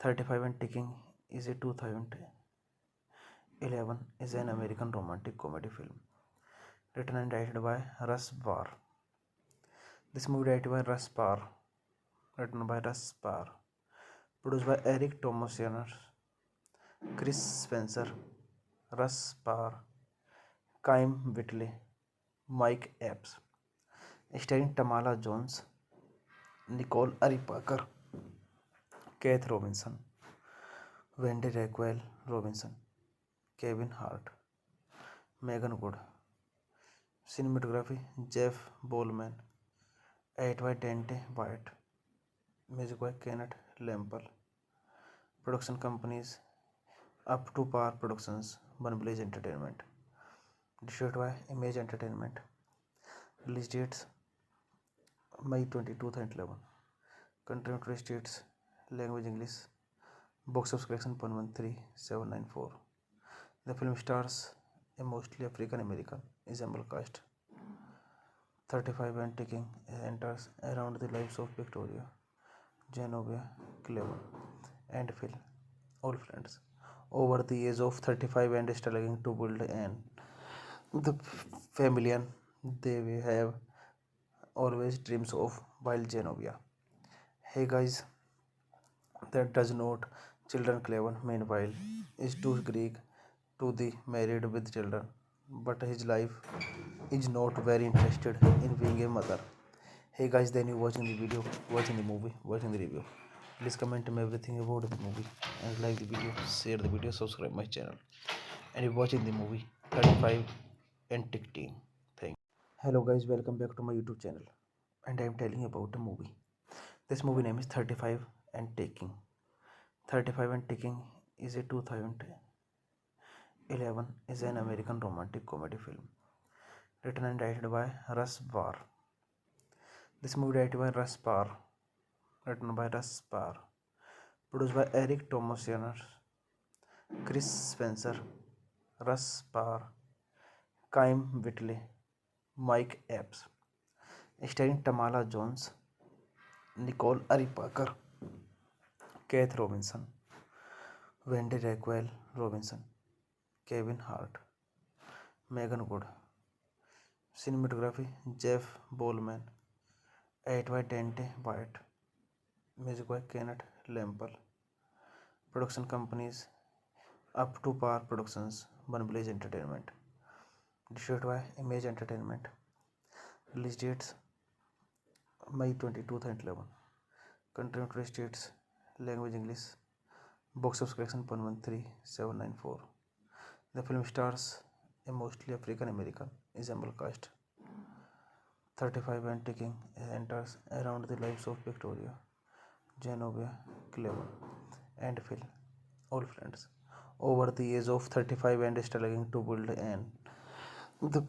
35 and Taking is a 2011 is an American romantic comedy film written and directed by Russ Barr. This movie directed by Russ Barr, written by Russ Barr, produced by Eric Thomas, Chris Spencer, Russ Barr, Kym Whitley, Mike Epps, starring Tamala Jones, Nicole Ari Parker, Keith Robinson, Wendy Raquel Robinson, Kevin Hart, Megan Good. Cinematography Jeff Bowman, 8 by Dante White. Music by Kenneth Lampel. Production companies Up to Par Productions, One Village Entertainment. Distributed by Image Entertainment. Release dates May 22, 2011. Country United States. Language English. Box office collection 113,794. The film stars a mostly African American ensemble cast. 35 and ticking enters around the lives of Victoria, Genovia, Clever, and Phil, all friends, over the age of 35 and struggling to build an the family and they will have always dreams of while Genovia. Hey guys, that does not children Clever meanwhile is too Greek to the married with children, but his life is not very interested in being a mother. Hey guys, then you watching the video, watching the movie, watching the review. Please comment me everything about the movie and like the video, share the video, subscribe my channel. And you're watching the movie 35 and ticking. Thank you. Hello guys, welcome back to my YouTube channel. And I am telling about a movie. This movie name is 35 and Taking. 35 and Taking is a 2011 is an American romantic comedy film written and directed by Russ Barr. This movie directed by Russ Barr, written by Russ Barr, produced by Eric Thomas, Chris Spencer, Russ Barr, Kym Whitley, Mike Epps, starring Tamala Jones, Nicole Ari Parker, Keith Robinson, Wendy Raquel Robinson, Kevin Hart, Megan Good. Cinematography Jeff Bowman, 8 by Dante White. Music by Kenneth Lampel. Production companies Up to Par Productions, One Village Entertainment. Distributed by Image Entertainment. Release dates May 22, 2011. Country United States. Language English. Box office collection 113,794. The film stars a mostly African American ensemble cast. 35 and ticking enters around the lives of Victoria, Genovia, Clever, and Phil, all friends, over the age of 35 and struggling to build an the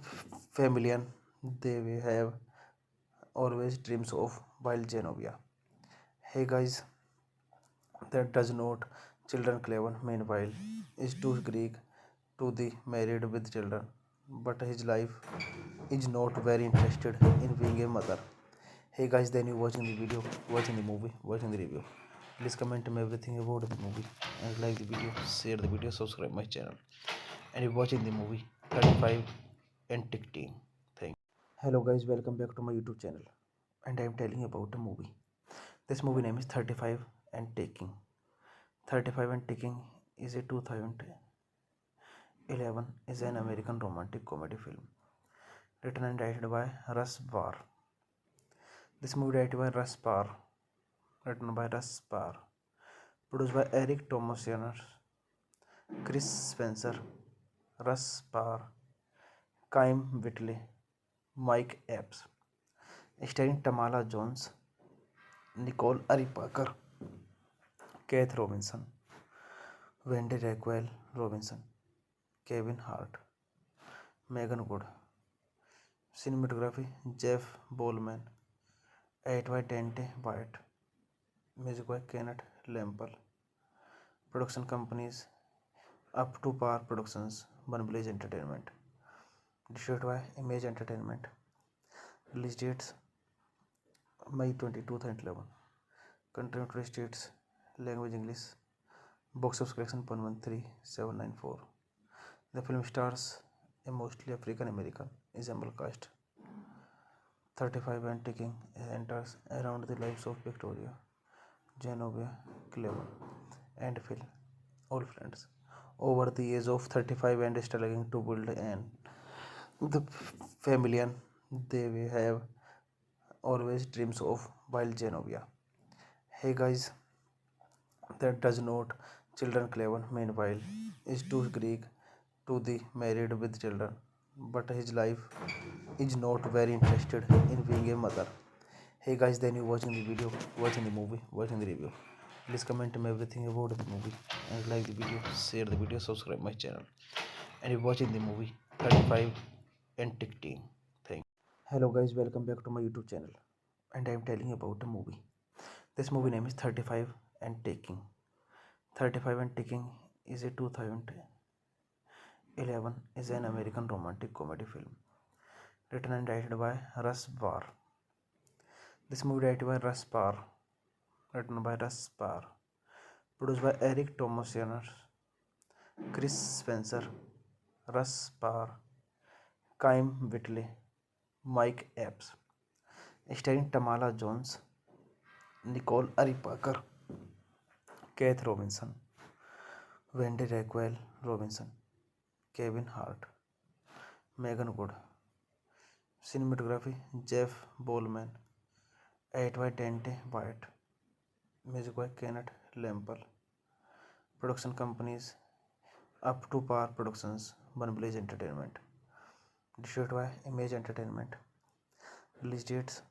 family and they will have always dreams of while Genovia. Hey guys, that does not children Clever meanwhile is too Greek to the married with children, but his life is not very interested in being a mother. Hey guys, then you watching the video, watching the movie, watching the review. Please comment me everything about the movie and like the video, share the video, subscribe my channel. And you're watching the movie 35 and Tick Team. Thank you. Hello guys, welcome back to my YouTube channel. And I'm telling you about a movie. This movie name is 35 and Taking. 35 and Taking is a 2011 is an American romantic comedy film written and directed by Russ Barr. This movie directed by Russ Barr, written by Russ Barr, produced by Eric Thomas Jenner, Chris Spencer, Russ Barr, Kym Whitley, Mike Epps, starring Tamala Jones, Nicole Ari Parker, Keith Robinson, Wendy Raquel Robinson, Kevin Hart, Megan Good. Cinematography Jeff Bowman, edit by Dante White, music by Kenneth Lample. Production companies Up to Par Productions, One Blaze Entertainment. Distributed by Image Entertainment. Release dates May 22, 2011. Country United States. Language English. Box office collection 113,794. The film stars a mostly African American ensemble cast. 35 and Taking enters around the lives of Victoria, Genovia, Cleveland, and Phil, all friends, over the age of 35 and struggling to build the family they will have always dreams of while Genovia. Hey guys, that does not children Cleveland meanwhile is too Greek to the married with children, but his life is not very interested in being a mother. Hey guys, then you watching the video, watching the movie, watching the review. Please comment me everything about the movie and like the video, share the video, subscribe my channel. And you're watching the movie 35 and Tick Team. Thank you. Hello guys, welcome back to my YouTube channel. And I'm telling you about a movie. This movie name is 35 and Taking. 35 and Taking is a 2011 is an American romantic comedy film written and directed by Russ Barr. This movie directed by Russ Barr, written by Russ Barr, produced by Eric Thomas Jenner, Chris Spencer, Russ Barr, Kym Whitley, Mike Epps, starring Tamala Jones, Nicole Ari Parker, Keith Robinson, Wendy Raquel Robinson, Kevin Hart, Megan Good. Cinematography Jeff Bowman, edit by Dante White, music by Kenneth Lample. Production companies Up to Par Productions, One Blaze Entertainment. Distributed by Image Entertainment. Release dates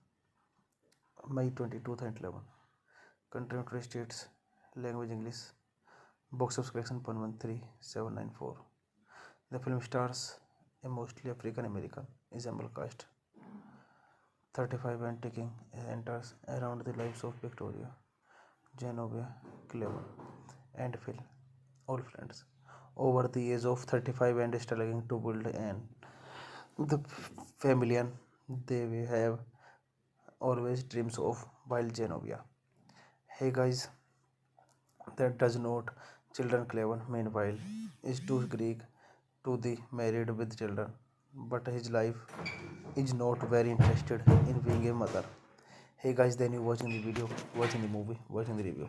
May 22, 2011. Country United States. Language English. Box office collection 113,794. The film stars a mostly African American ensemble cast. 35 and Taking enters around the lives of Victoria, Genovia, Cleveland, and Phil, all friends, over the age of 35 and struggling to build the family they will have always dreams of while Genovia. Hey guys, that does not children Cleveland meanwhile is too Greek to the married with children, but his life is not very interested in being a mother. Hey guys, then you watching the video, watching the movie, watching the review.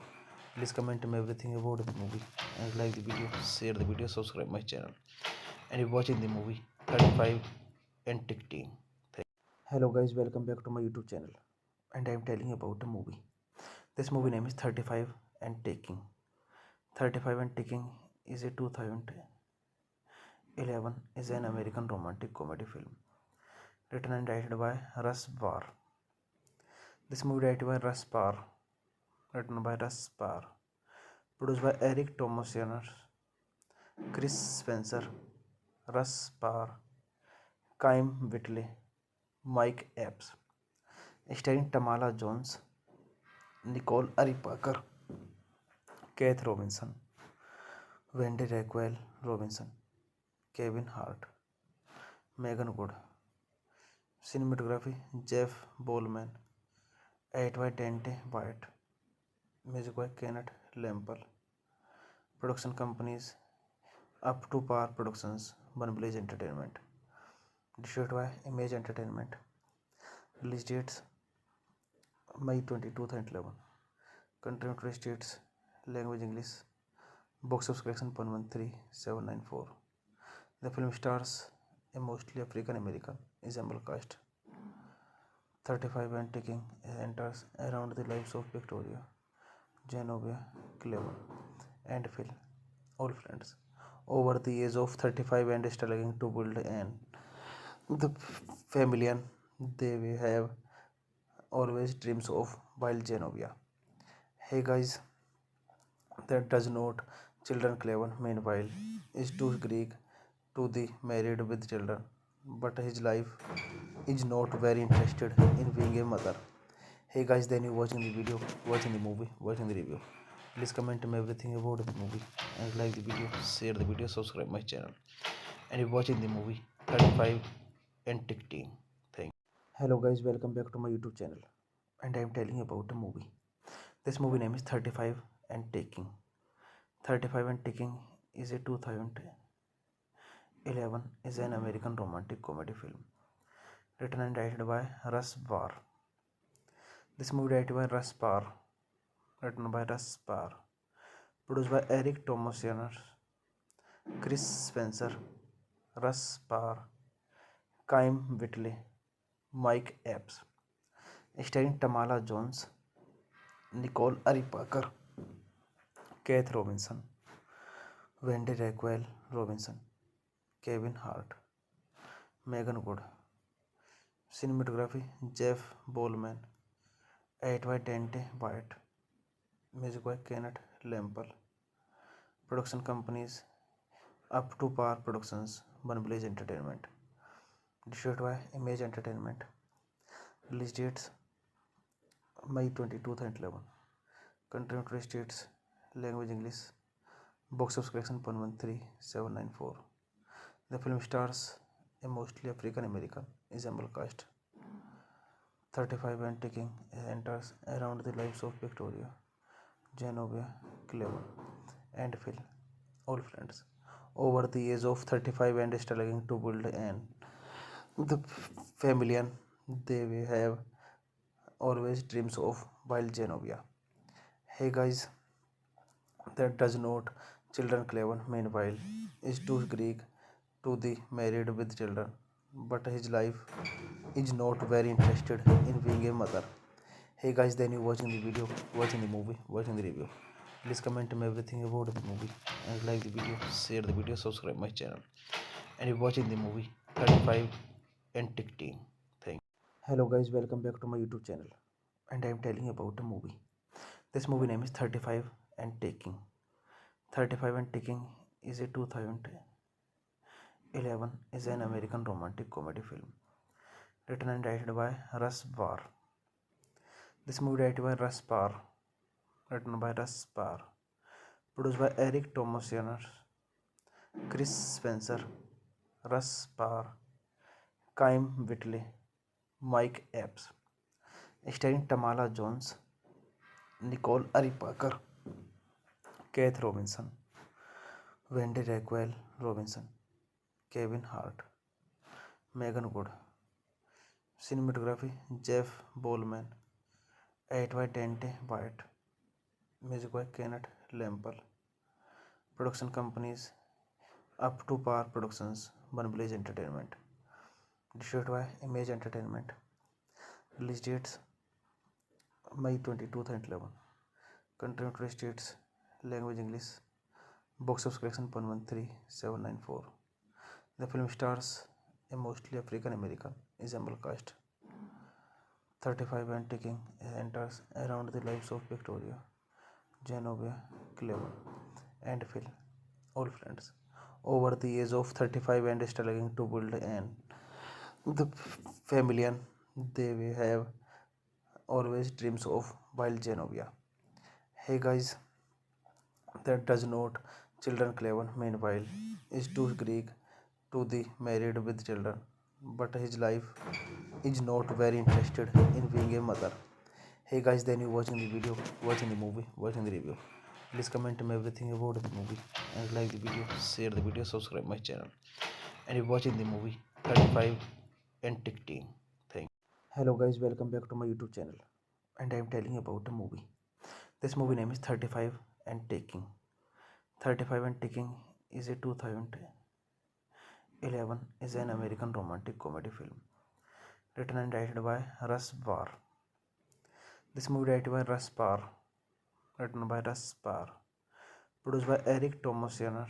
Please comment me everything about the movie and like the video, share the video, subscribe my channel. And you're watching the movie 35 and Tick Team. Hello guys, welcome back to my YouTube channel. And I'm telling you about a movie. This movie name is 35 and Taking. 35 and Taking is a 2011 is an American romantic comedy film written and directed by Russ Barr. This movie directed by Russ Barr, written by Russ Barr, produced by Eric Thomas Jenner, Chris Spencer, Russ Barr, Kym Whitley, Mike Epps, starring Tamala Jones, Nicole Ari Parker, Keith Robinson, Wendy Raquel Robinson, Kevin Hart, Megan Good. Cinematography Jeff Bowman, 8 by Dante White. Music by Kenneth Lample. Production companies Up to Par Productions, One Blaze Entertainment. Distributed by Image Entertainment. Release dates May 22, 2011. Country United States. Language English. Box office collection 113,794. The film stars a mostly African American ensemble cast. 35 and taking enters around the lives of Victoria, Genovia, Clever, and Phil, all friends, over the age of 35 and struggling to build an the family they will have always dreams of while Genovia. Hey guys, that does not children Clever meanwhile is too Greek to the married with children, but his life is not very interested in being a mother. Hey guys, then you watching the video, watching the movie, watching the review. Please comment me everything about the movie and like the video, share the video, subscribe my channel. And you watching the movie 35 and Ticking. Thank you. Hello guys, welcome back to my YouTube channel. And I am telling you about a movie. This movie name is 35 and Taking. 35 and Taking is a 2011 is an American romantic comedy film written and directed by Russ Barr. This movie directed by Russ Barr, written by Russ Barr, produced by Eric Thomas, Chris Spencer, Russ Barr, Kym Whitley, Mike Epps, starring Tamala Jones, Nicole Ari Parker, Keith Robinson, Wendy Raquel Robinson, Kevin Hart, Megan Good. Cinematography Jeff Bowman, 8 by Dante White. Music by Kenneth Lample. Production companies Up to Par Productions, One Blaze Entertainment. Distributed by Image Entertainment. Release dates May 22, 2011. Country United States. Language English. Box office collection 113,794. The film stars a mostly African American ensemble cast. 35 and taking enters around the lives of Victoria, Genovia, Clever, and Phil, all friends, over the age of 35 and struggling to build an the family they will have always dreams of while Genovia. Hey guys, that does not children Clever meanwhile is too Greek to the married with children, but his life is not very interested in being a mother. Hey guys, then you watching the video, watching the movie, watching the review. Please comment me everything about the movie and like the video, share the video, subscribe my channel. And you watching the movie 35 and Ticking. Thank you. Hello guys, welcome back to my YouTube channel. And I am telling you about a movie. This movie name is 35 and Taking. 35 and Taking is a 2011 is an American romantic comedy film written and directed by Russ Barr. This movie directed by Russ Barr, written by Russ Barr, produced by Eric Thomas, Chris Spencer, Russ Barr, Kym Whitley, Mike Epps, starring Tamala Jones, Nicole Ari Parker, Keith Robinson, Wendy Raquel Robinson, Kevin Hart, Megan Good. Cinematography Jeff Bowman, 8 by Dante White. Music by Kenneth Lample. Production companies Up to Par Productions, One Blaze Entertainment. Distributed by Image Entertainment. Release dates May 22, 2011. Country United States. Language English. Box office collection 113,794. The film stars a mostly African American ensemble cast. 35 and taking enters around the lives of Victoria, Genovia, Clever, and Phil, all friends, over the age of 35 and struggling to build an the family they will have always dreams of while Genovia. Hey guys, that does not children Clever meanwhile is too Greek to the married with children, but his life is not very interested in being a mother. Hey guys, then you watching the video, watching the movie, watching the review. Please comment me everything about the movie and like the video, share the video, subscribe my channel. And you're watching the movie 35 and Ticking. Thank. Hello guys, welcome back to my YouTube channel. And I am telling about a movie. This movie name is 35 and Taking. 35 and Ticking is a 2011 is an American romantic comedy film written and directed by Russ Barr. This movie directed by Russ Barr, written by Russ Barr, produced by Eric Thomas Jr.,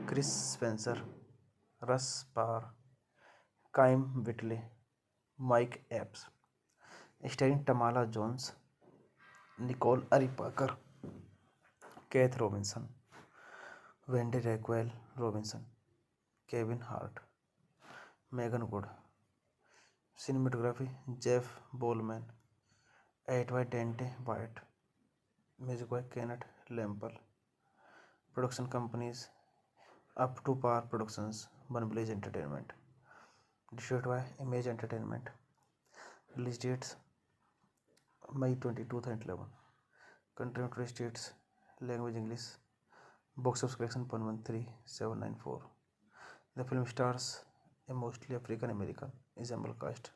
Chris Spencer, Russ Barr, Kym Whitley, Mike Epps, starring Tamala Jones, Nicole Ari Parker, Keith Robinson, Wendy Raquel Robinson, Kevin Hart, Megan Good. Cinematography Jeff Bollman, edited by Dante White, music by Kenneth Lemple. Production companies Up to Par Productions, One Village Entertainment. Distributed by Image Entertainment. Release dates May 22, 2011. Country United States. Language English. Box office collection 113,794. The film stars a mostly African American ensemble cast.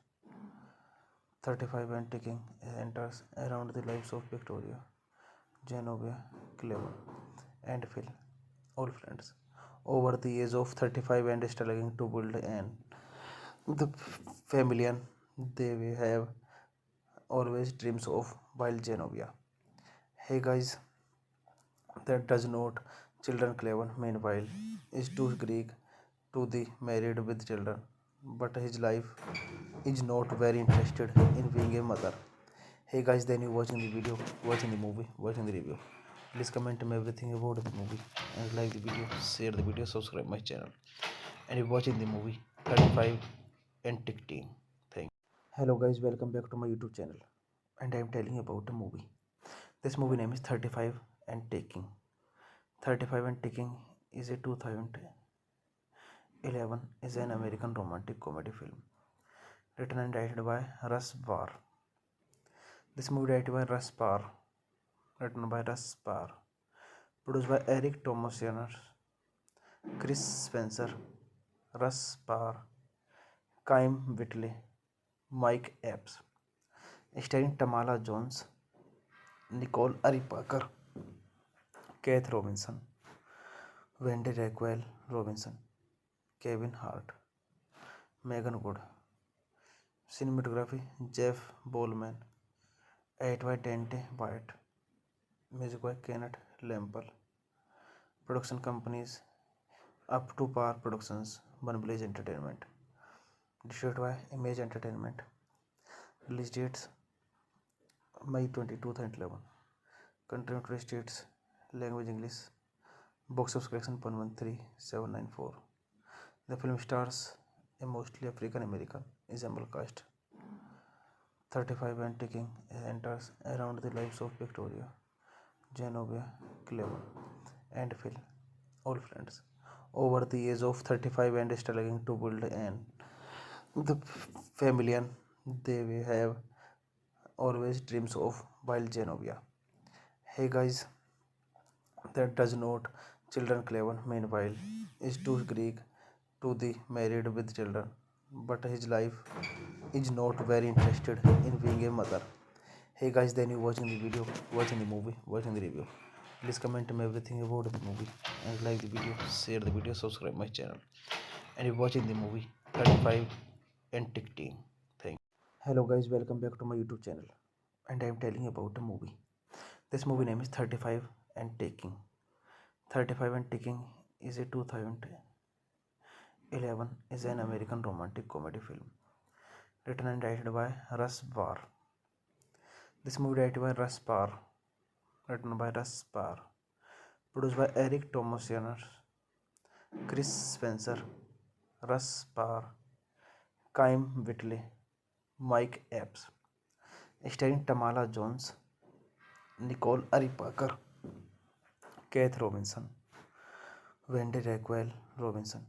35 and Ticking enters around the lives of Victoria, Genovia, Clever, and Phil, all friends, over the age of 35 and struggling to build an the family they will have always dreams of while Genovia. Hey guys, that does not children Clever meanwhile is too Greek to the married with children, but his life is not very interested in being a mother. Hey guys, then you watching the video, watching the movie, watching the review. Please comment me everything about the movie and like the video, share the video, subscribe my channel. And you're watching the movie 35 and Ticking. Thank. Hello guys, welcome back to my YouTube channel. And I am telling about a movie. This movie name is 35 and Taking. 35 and Ticking is a 2011 is an American romantic comedy film written and directed by Russ Barr. This movie directed by Russ Barr, written by Russ Barr, produced by Eric Thomas Jr., Chris Spencer, Russ Barr, Kym Whitley, Mike Epps, starring Tamala Jones, Nicole Ari Parker, Keith Robinson, Wendy Raquel Robinson, Kevin Hart, Megan Good. Cinematography Jeff Bollman, edited by Dante White, music by Kenneth Lemple. Production companies Up to Par Productions, One Village Entertainment. Distributed by Image Entertainment. Release dates May 22, 2011. Country United States. Language English. Box office collection 113,794. The film stars a mostly African American ensemble cast. 35 and Ticking enters around the lives of Victoria, Genovia, Clever, and Phil, all friends, over the age of 35 and struggling to build an the family they will have always dreams of while Genovia. Hey guys, that does not children Clever meanwhile is too Greek to the married with children, but his life is not very interested in being a mother. Hey guys, then you watching the video, watching the movie, watching the review. Please comment me everything about the movie and like the video, share the video, subscribe my channel. And you're watching the movie 35 and Ticking. Thank. Hello guys, welcome back to my YouTube channel. And I am telling about a movie. This movie name is 35 and Taking. 35 and Ticking is a 2011 is an American romantic comedy film written and directed by Russ Barr. This movie directed by Russ Barr, written by Russ Barr, produced by Eric Thomas Jr., Chris Spencer, Russ Barr, Kym Whitley, Mike Epps, starring Tamala Jones, Nicole Ari Parker, Keith Robinson, Wendy Raquel Robinson,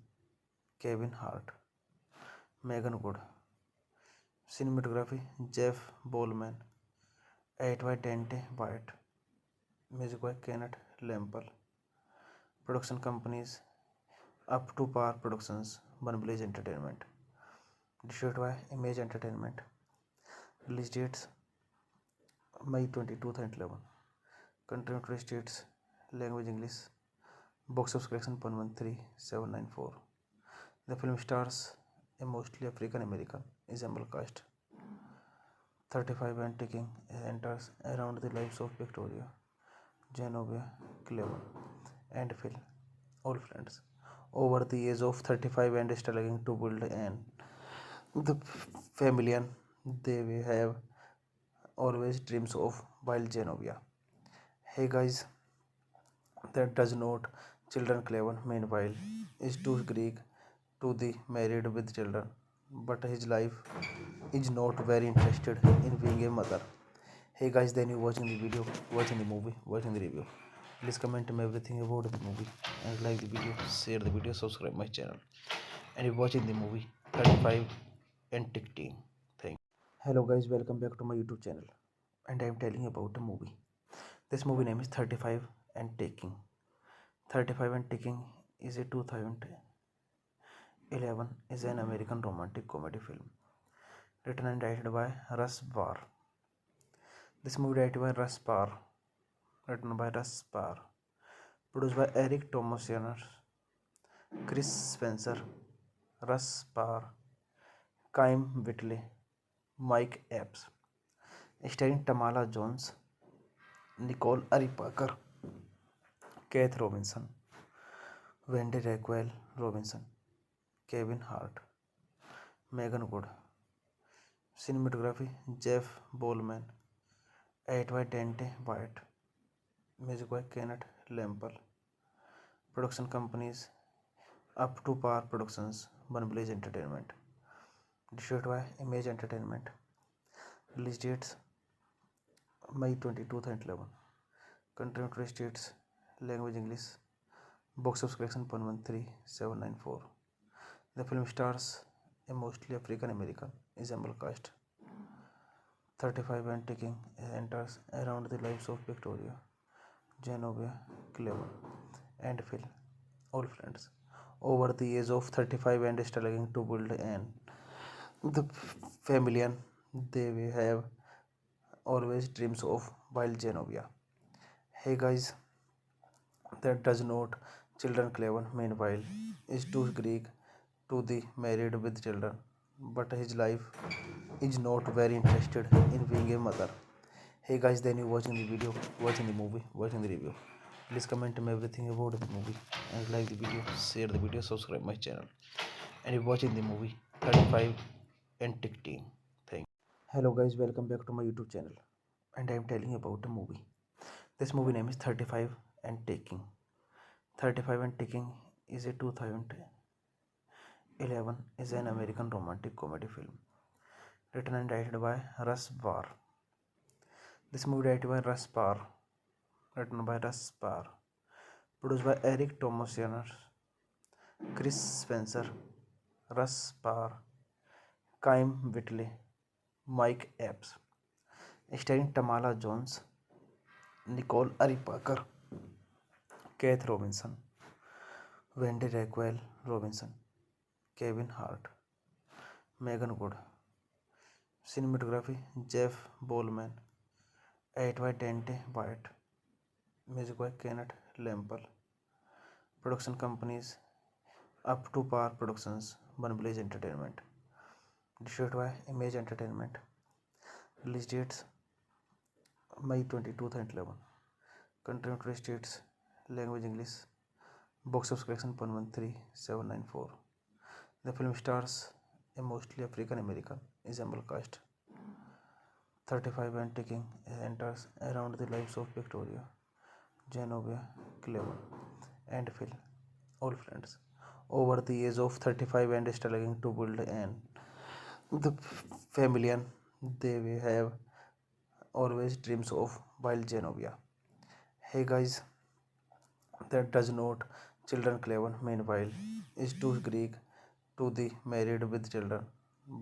Kevin Hart, Megan Good. Cinematography Jeff Bollman, 8 by Dante White. Music by Kenneth Lample. Production companies Up to Par Productions, One Blaze Entertainment. Distributed by Image Entertainment. Release dates May 22, 2011. Country United States. Language English. Box office collection 113,794. The film stars a mostly African American ensemble cast. 35 and ticking enters around the lives of Victoria, Genovia, Cleveland, and Phil, all friends, over the age of 35 and struggling to build an the family they will have always dreams of while Genovia. Hey guys, that does not children Cleveland meanwhile is too Greek to the married with children, but his life is not very interested in being a mother. Hey guys, then you watching the video, watching the movie, watching the review. Please comment me everything about the movie and like the video, share the video, subscribe my channel. And you watching the movie 35 and TikTok. Thank you. Hello guys, welcome back to my YouTube channel. And I am telling you about a movie. This movie name is 35 and Taking. 35 and Taking is a 2011 is an American romantic comedy film written and directed by Russ Barr. This movie directed by Russ Barr, written by Russ Barr, produced by Eric Thomas, Chris Spencer, Russ Barr, Kym Whitley, Mike Epps, starring Tamala Jones, Nicole Ari Parker, Keith Robinson, Wendy Raquel Robinson, Kevin Hart, Megan Good. Cinematography Jeff Bowman, 8 by Dante White. Music by Kenneth Lample. Production companies Up to Par Productions, One Blaze Entertainment. Distributed by Image Entertainment. Release dates May 22, 2011. Country United States. Language English. Box office collection 113,794. The film stars a mostly African American ensemble cast. 35 and ticking enters around the lives of Victoria, Genovia, Cleveland, and Phil, all friends, over the age of 35 and struggling to build an the family they will have always dreams of while Genovia. Hey guys, that does not children Cleveland meanwhile is too Greek to the married with children, but his life is not very interested in being a mother. Hey guys, then you watching the video, watching the movie, watching the review. Please comment me everything about the movie and like the video, share the video, subscribe my channel. And you watching the movie 35 and TikTok. Thank you. Hello guys, welcome back to my YouTube channel. And I am telling you about a movie. This movie name is 35 and Taking. 35 and Taking is a 2011 is an American romantic comedy film written and directed by Russ Barr. This movie directed by Russ Barr, written by Russ Barr, produced by Eric Thomas, Chris Spencer, Russ Barr, Kym Whitley, Mike Epps, starring Tamala Jones, Nicole Ari Parker, Keith Robinson, Wendy Raquel Robinson, Kevin Hart, Megan Good. Cinematography Jeff Bowman, 8 by Dante White. Music by Kenneth Lample. Production companies Up to Par Productions, One Blaze Entertainment. Distributed by Image Entertainment. Release dates May 22, 2011. Country United States. Language English. Box office collection 113,794. The film stars a mostly African American ensemble cast. 35 and ticking enters around the lives of Victoria, Genovia, Cleveland, and Phil, all friends, over the age of 35 and struggling to build an the family they will have always dreams of while Genovia. Hey guys, that does not children Cleveland meanwhile is too Greek to the married with children,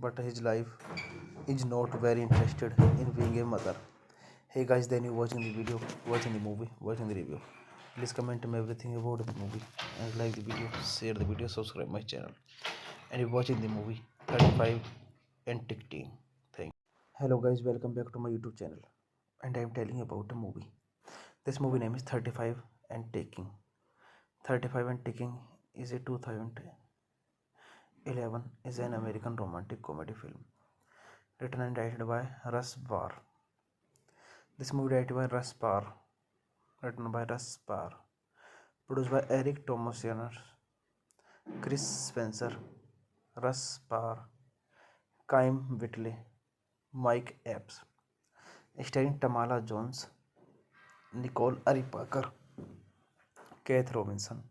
but his life is not very interested in being a mother. Hey guys, then you watching the video, watching the movie, watching the review. Please comment me everything about the movie and like the video, share the video, subscribe my channel. And you're watching the movie 35 and Ticking. Thank you. Hello guys, welcome back to my YouTube channel. And I am telling you about a movie. This movie name is 35 and Taking. 35 and Ticking is a 2011 is an American romantic comedy film written and directed by Russ Barr. This movie directed by Russ Barr, written by Russ Barr, produced by Eric Thomas, Chris Spencer, Russ Barr, Kym Whitley, Mike Epps, starring Tamala Jones, Nicole Ari Parker, Keith Robinson,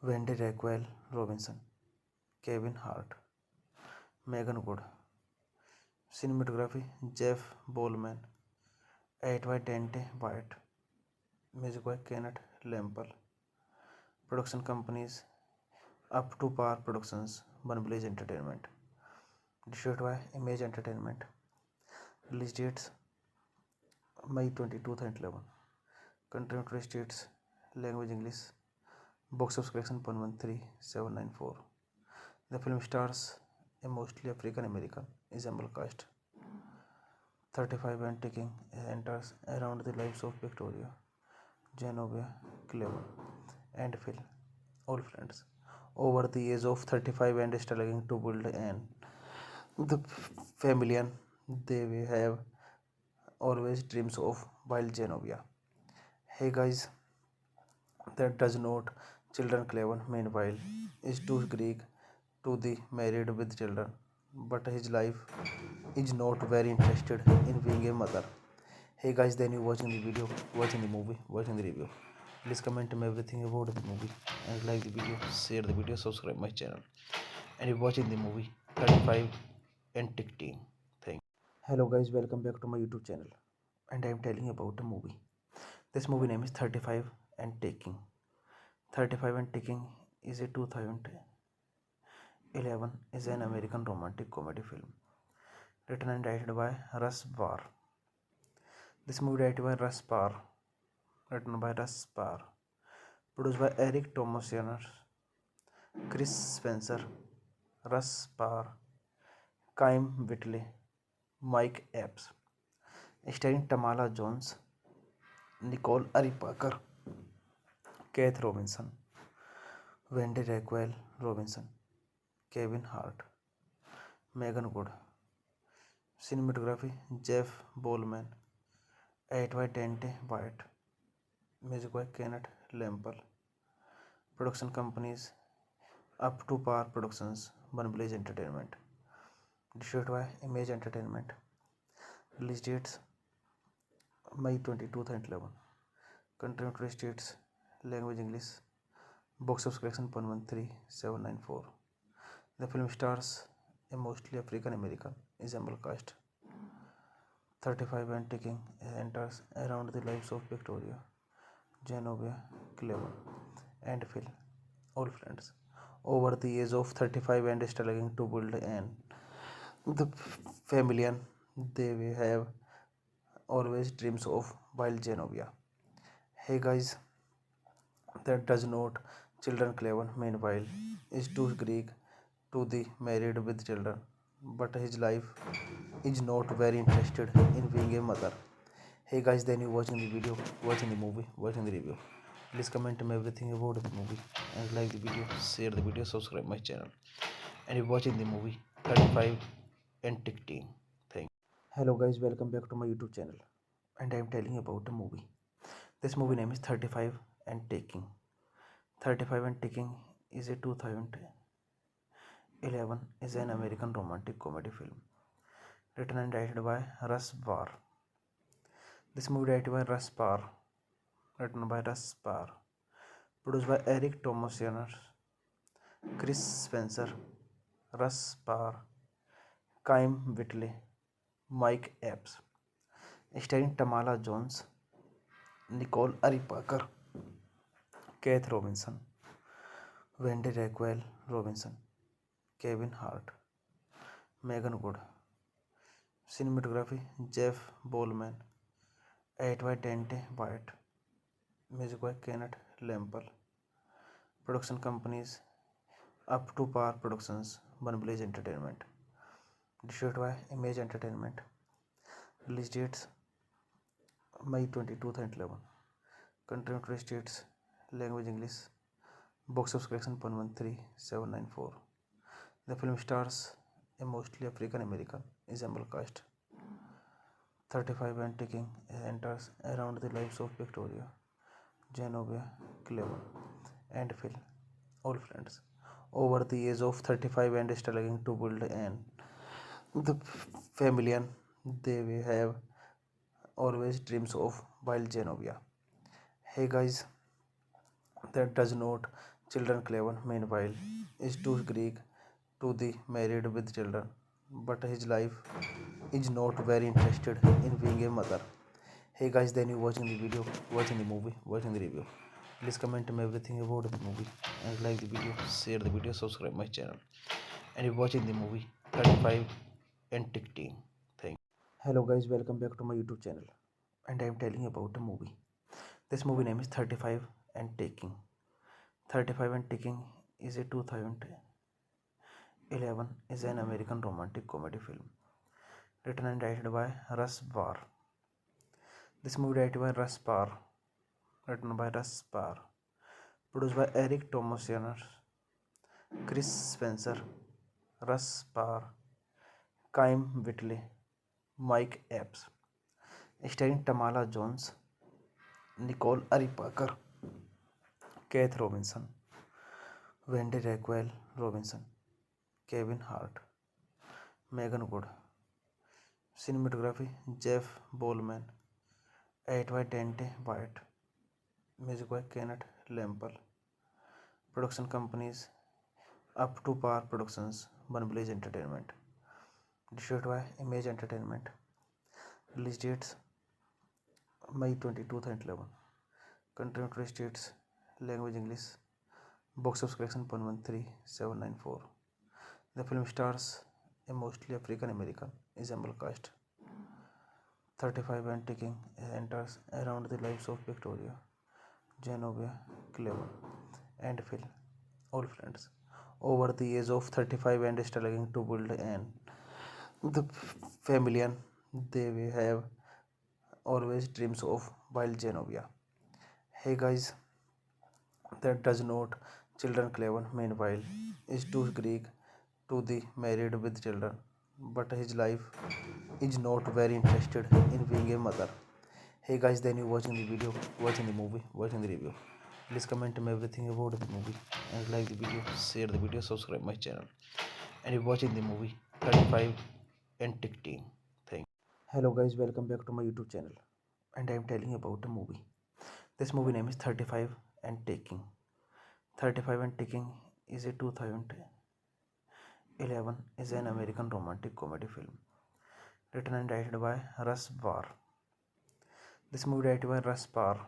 Wendy Raquel Robinson, Kevin Hart, Megan Good. Cinematography Jeff Bowman, edited by Dante White, music by Kenneth Lemple. Production companies Up to Par Productions, One Blaze Entertainment. Distributed by Image Entertainment. Release dates May 22, 2011. Country United States. Language English. Box office collection 113,794. The film stars a mostly African American ensemble cast. 35 and Ticking enters around the lives of Victoria, Genovia, Clever, and Phil, all friends, over the age of 35 and struggling to build the family and they will have always dreams of while Genovia. Hey guys, that does not children Clever meanwhile is too Greek to the married with children, but his life is not very interested in being a mother. Hey guys, then you watching the video, watching the movie, watching the review. Please comment me everything about the movie and like the video, share the video, subscribe my channel. And you're watching the movie 35 and Ticking. Thank you. Hello guys, welcome back to my YouTube channel. And I am telling you about a movie. This movie name is 35 and Taking. 35 and Ticking is a 2011 is an American romantic comedy film written and directed by Russ Barr. This movie directed by Russ Barr, written by Russ Barr, produced by Eric Thomas, Chris Spencer, Russ Barr, Kym Whitley, Mike Epps, starring Tamala Jones, Nicole Ari Parker, Keith Robinson, Wendy Raquel Robinson, Kevin Hart, Megan Good. Cinematography Jeff Bowman, edited by Dante White, music by Kenneth Lemple. Production companies Up to Par Productions, One Blaze Entertainment. Distributed by Image Entertainment. Release dates May 22, 2011. Country United States. Language English. Box office collection 113,794. The film stars a mostly African American ensemble cast. 35 and Ticking enters around the lives of Victoria, Genovia, Clever, and Phil, all friends, over the age of 35 and struggling to build the family and they will have always dreams of while Genovia. Hey guys, that does not children Clever meanwhile is too Greek to the married with children, but his life is not very interested in being a mother. Hey guys, then you watching the video, watching the movie, watching the review. Please comment me everything about the movie and like the video, share the video, subscribe my channel. And you're watching the movie 35 and Ticking. Thank you. Hello guys, welcome back to my YouTube channel. And I am telling you about a movie. This movie name is 35 and Taking. 35 and Ticking is a 2011 is an American romantic comedy film written and directed by Russ Barr. This movie directed by Russ Barr, written by Russ Barr, produced by Eric Thomas, Chris Spencer, Russ Barr, Kym Whitley, Mike Epps, starring Tamala Jones, Nicole Ari Parker, Keith Robinson, Wendy Raquel Robinson, Kevin Hart, Megan Good. Cinematography Jeff Bowman, 8 by Dante White. Music by Kenneth Lampel. Production companies Up to Par Productions, One Blaze Entertainment. Distributed by Image Entertainment. Release dates May 22, 2011. Country United States. Language English. Box office collection 113,794. The film stars a mostly African American ensemble cast. 35 and ticking enters around the lives of Victoria, Genovia, Cleveland, and Phil, all friends, over the age of 35 and struggling to build an the family and they will have always dreams of while Genovia. Hey guys, that does not children Cleveland meanwhile is too Greek to the married with children, but his life is not very interested in being a mother. Hey guys, then you watching the video, watching the movie, watching the review. Please comment me everything about the movie and like the video, share the video, subscribe my channel. And you're watching the movie 35 and TikTok. Thank you. Hello guys, welcome back to my YouTube channel. And I'm telling you about a movie. This movie name is 35 and Taking. 35 and Taking is a 2011 is an American romantic comedy film written and directed by Russ Barr. This movie directed by Russ Barr, written by Russ Barr, produced by Eric Thomas Chris Spencer, Russ Barr, Kym Whitley, Mike Epps, starring Tamala Jones, Nicole Ari Parker, Keith Robinson, Wendy Raquel Robinson, Kevin Hart, Megan Good. Cinematography Jeff Bowman, 8 by Dante White. Music by Kenneth Lampel. Production companies Up to Par Productions, One Blaze Entertainment. Distributed by Image Entertainment. Release dates May 22, 2011. Country United States. Language English. Box office collection 113,794. The film stars a mostly African American ensemble cast. 35 and ticking enters around the lives of Victoria, Genovia, Cleveland, and Phil, all friends, over the age of 35 and struggling to build an the family and they will have always dreams of while Genovia. Hey guys, that does not children Cleveland meanwhile is too Greek to the married with children, but his life is not very interested in being a mother. Hey guys, then you watching the video, watching the movie, watching the review. Please comment me everything about the movie and like the video, share the video, subscribe my channel. And you're watching the movie 35 and TikTok. Thank you. Hello guys, welcome back to my YouTube channel. And I'm telling you about a movie. This movie name is 35 and Taking. 35 and Taking is a 2011 is an American romantic comedy film written and directed by Russ Barr. This movie directed by Russ Barr,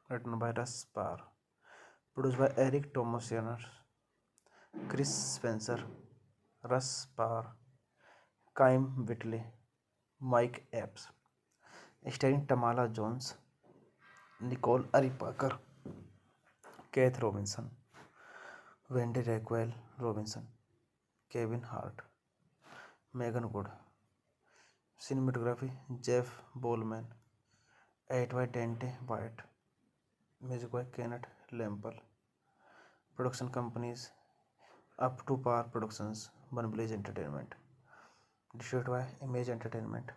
written by Russ Barr, produced by Eric Thomas Chris Spencer, Russ Barr, Kym Whitley, Mike Epps, starring Tamala Jones, Nicole Ari Parker, Keith Robinson, Wendy Raquel Robinson, Kevin Hart, Megan Good. Cinematography Jeff Bowman, 8 by Dante White. Music by Kenneth Lampel. Production companies Up to Par Productions, One Blaze Entertainment. Distributed by Image Entertainment.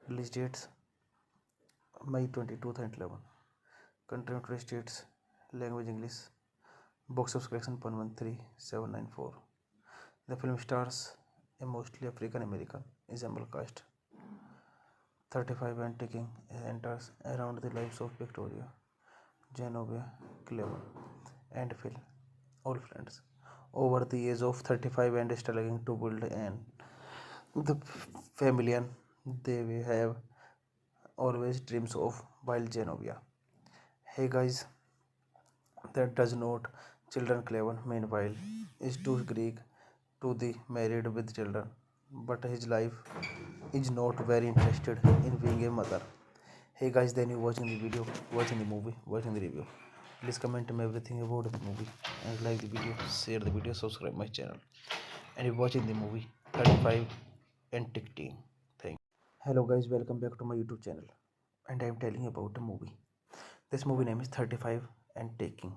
Release dates May 22, 2011. Country United States. Language English. Box office collection 113,794. The film stars a mostly African American ensemble cast. 35 and ticking enters around the lives of Victoria, Genovia, Cleveland, and Phil, all friends, over the age of 35 and struggling to build an the family and they will have always dreams of while Genovia. Hey guys, that does not children Cleveland meanwhile is too Greek to the married with children, but his life is not very interested in being a mother. Hey guys, then you watching the video, watching the movie, watching the review. Please comment me everything about the movie and like the video, share the video, subscribe my channel. And you're watching the movie 35 and Ticking. Thank. Hello guys, welcome back to my YouTube channel. And I'm telling you about a movie. This movie name is 35 and Taking.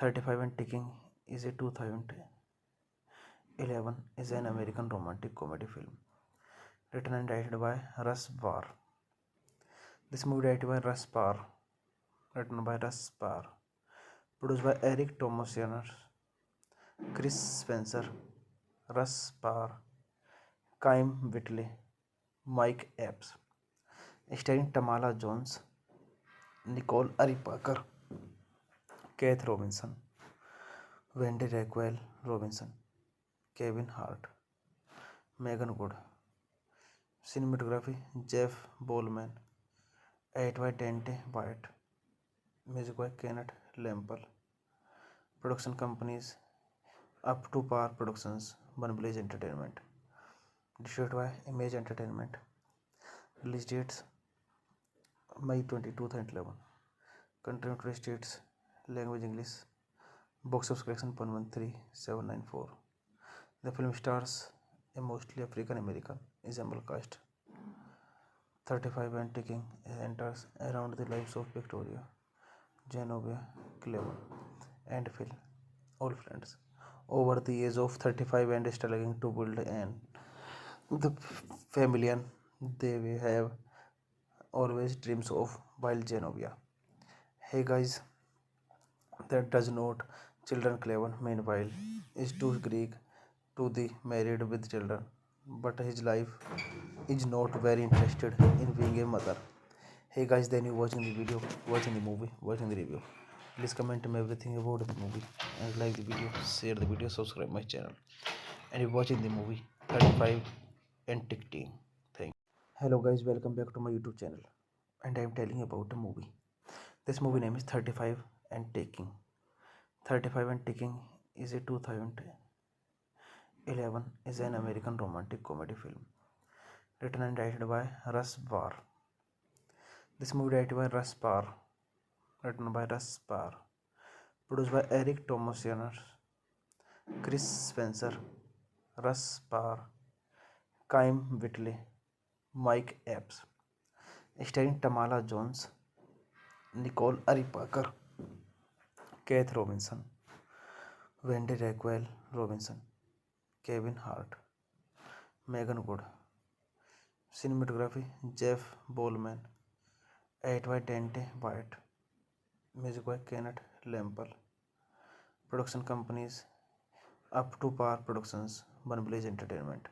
35 and Taking is a 2011 is an American romantic comedy film written and directed by Russ Barr. This movie directed by Russ Barr, written by Russ Barr, produced by Eric Thomas, Chris Spencer, Russ Barr, Kym Whitley, Mike Epps, starring Tamala Jones, Nicole Ari Parker, Keith Robinson, Wendy Raquel Robinson, Kevin Hart, Megan Good. Cinematography Jeff Bowman, edit by Dante White, music by Kenneth Lemple. Production companies Up to Par Productions, One Blaze Entertainment. Distributed by Image Entertainment. Release dates May 22, 2011. Country United States. Language English. Box office collection 113,794. The film stars a mostly African American ensemble cast. 35 and Ticking enters around the lives of Victoria, Genovia, Cleveland, and Phil, all friends, over the age of 35 and struggling to build the family they will have always dreams of while Genovia. Hey guys, that does not children Cleveland meanwhile is too Greek to the married with children, but his life is not very interested in being a mother. Hey guys, then you watching the video, watching the movie, watching the review. Please comment me everything about the movie and like the video, share the video, subscribe my channel. And you're watching the movie 35 and Ticking. Thank. Hello guys, welcome back to my YouTube channel. And I'm telling you about a movie. This movie name is 35 and Taking. 35 and Taking is a 2011 is an American romantic comedy film written and directed by Russ Barr. This movie directed by Russ Barr, written by Russ Barr, produced by Eric Thomas, Chris Spencer, Russ Barr, Kym Whitley, Mike Epps, starring Tamala Jones, Nicole Ari Parker, Keith Robinson, Wendy Raquel Robinson, Kevin Hart, Megan Good. Cinematography Jeff Bowman, edit by Dante White, music by Kenneth Lemple. Production companies Up to Par Productions, One Blaze Entertainment.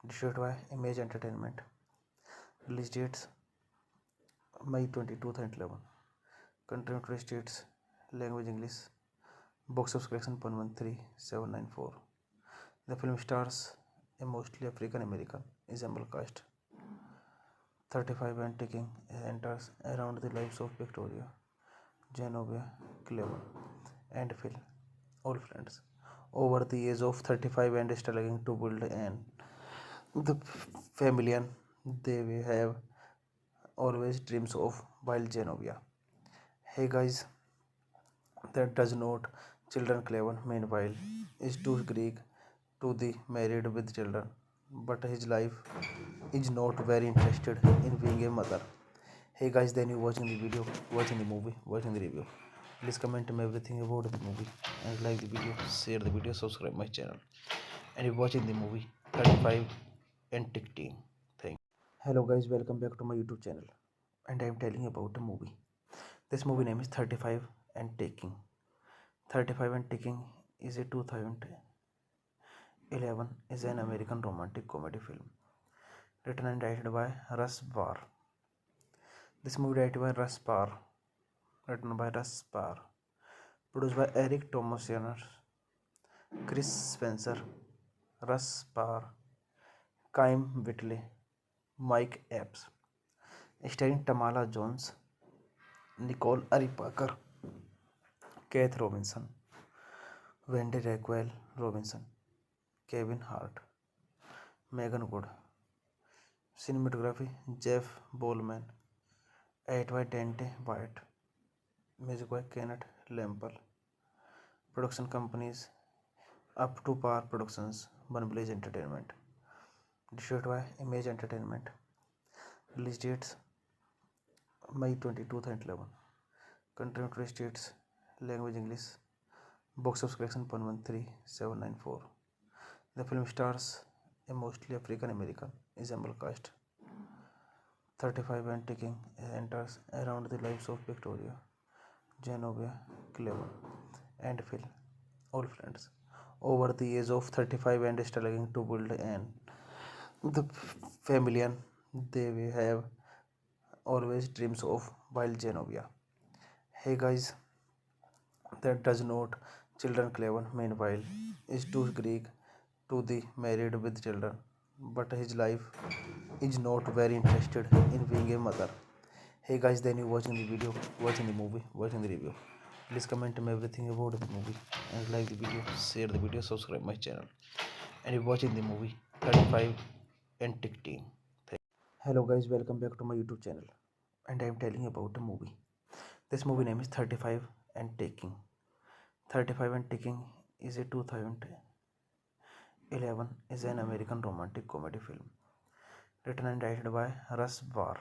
Distributed by Image Entertainment. Release dates May 22, 2011. Country United States. Language English. Box office collection 113,794. The film stars a mostly African American ensemble cast. 35 and Ticking enters around the lives of Victoria, Genovia, Cleveland, and Phil, all friends, over the age of 35 and struggling to build the family they will have always dreams of while Genovia. Hey guys, that does not children Cleveland meanwhile is too Greek to the married with children, but his life is not very interested in being a mother. Hey guys, then you watching the video, watching the movie, watching the review. Please comment me everything about the movie and like the video, share the video, subscribe my channel. And you're watching the movie 35 and Ticking. Thank. Hello guys, welcome back to my YouTube channel. And I'm telling you about a movie. This movie name is 35 and Taking. 35 and Taking is a 2011 is an American romantic comedy film written and directed by Russ Barr. This movie directed by Russ Barr, written by Russ Barr, produced by Eric Thomas, Chris Spencer, Russ Barr, Kym Whitley, Mike Epps, starring Tamala Jones, Nicole Ari Parker, Keith Robinson, Wendy Raquel Robinson, Kevin Hart, Megan Good. Cinematography Jeff Bowman, Edit by Dante White. Music by Kenneth Lampel. Production companies Up to Par Productions, One Village Entertainment. Distributed by Image Entertainment. Release dates May 22, 2011. Country United States. Language English. Box office collection 113,794. The film stars a mostly African American ensemble cast. 35 and ticking enters around the lives of Victoria, Genovia, Clever, and Phil, all friends, over the age of 35 and struggling to build an the family and they will have always dreams of while Genovia. Hey guys, that does not children Clever meanwhile is too Greek to the married with children, but his life is not very interested in being a mother. Hey guys, then you watching the video, watching the movie, watching the review. Please comment me everything about the movie and like the video, share the video, subscribe my channel. And you're watching the movie 35 and Tick Team. Hello guys, welcome back to my YouTube channel. And I am telling you about a movie. This movie name is 35 and Taking. 35 and Taking is a 2011 is an American romantic comedy film written and directed by Russ Barr.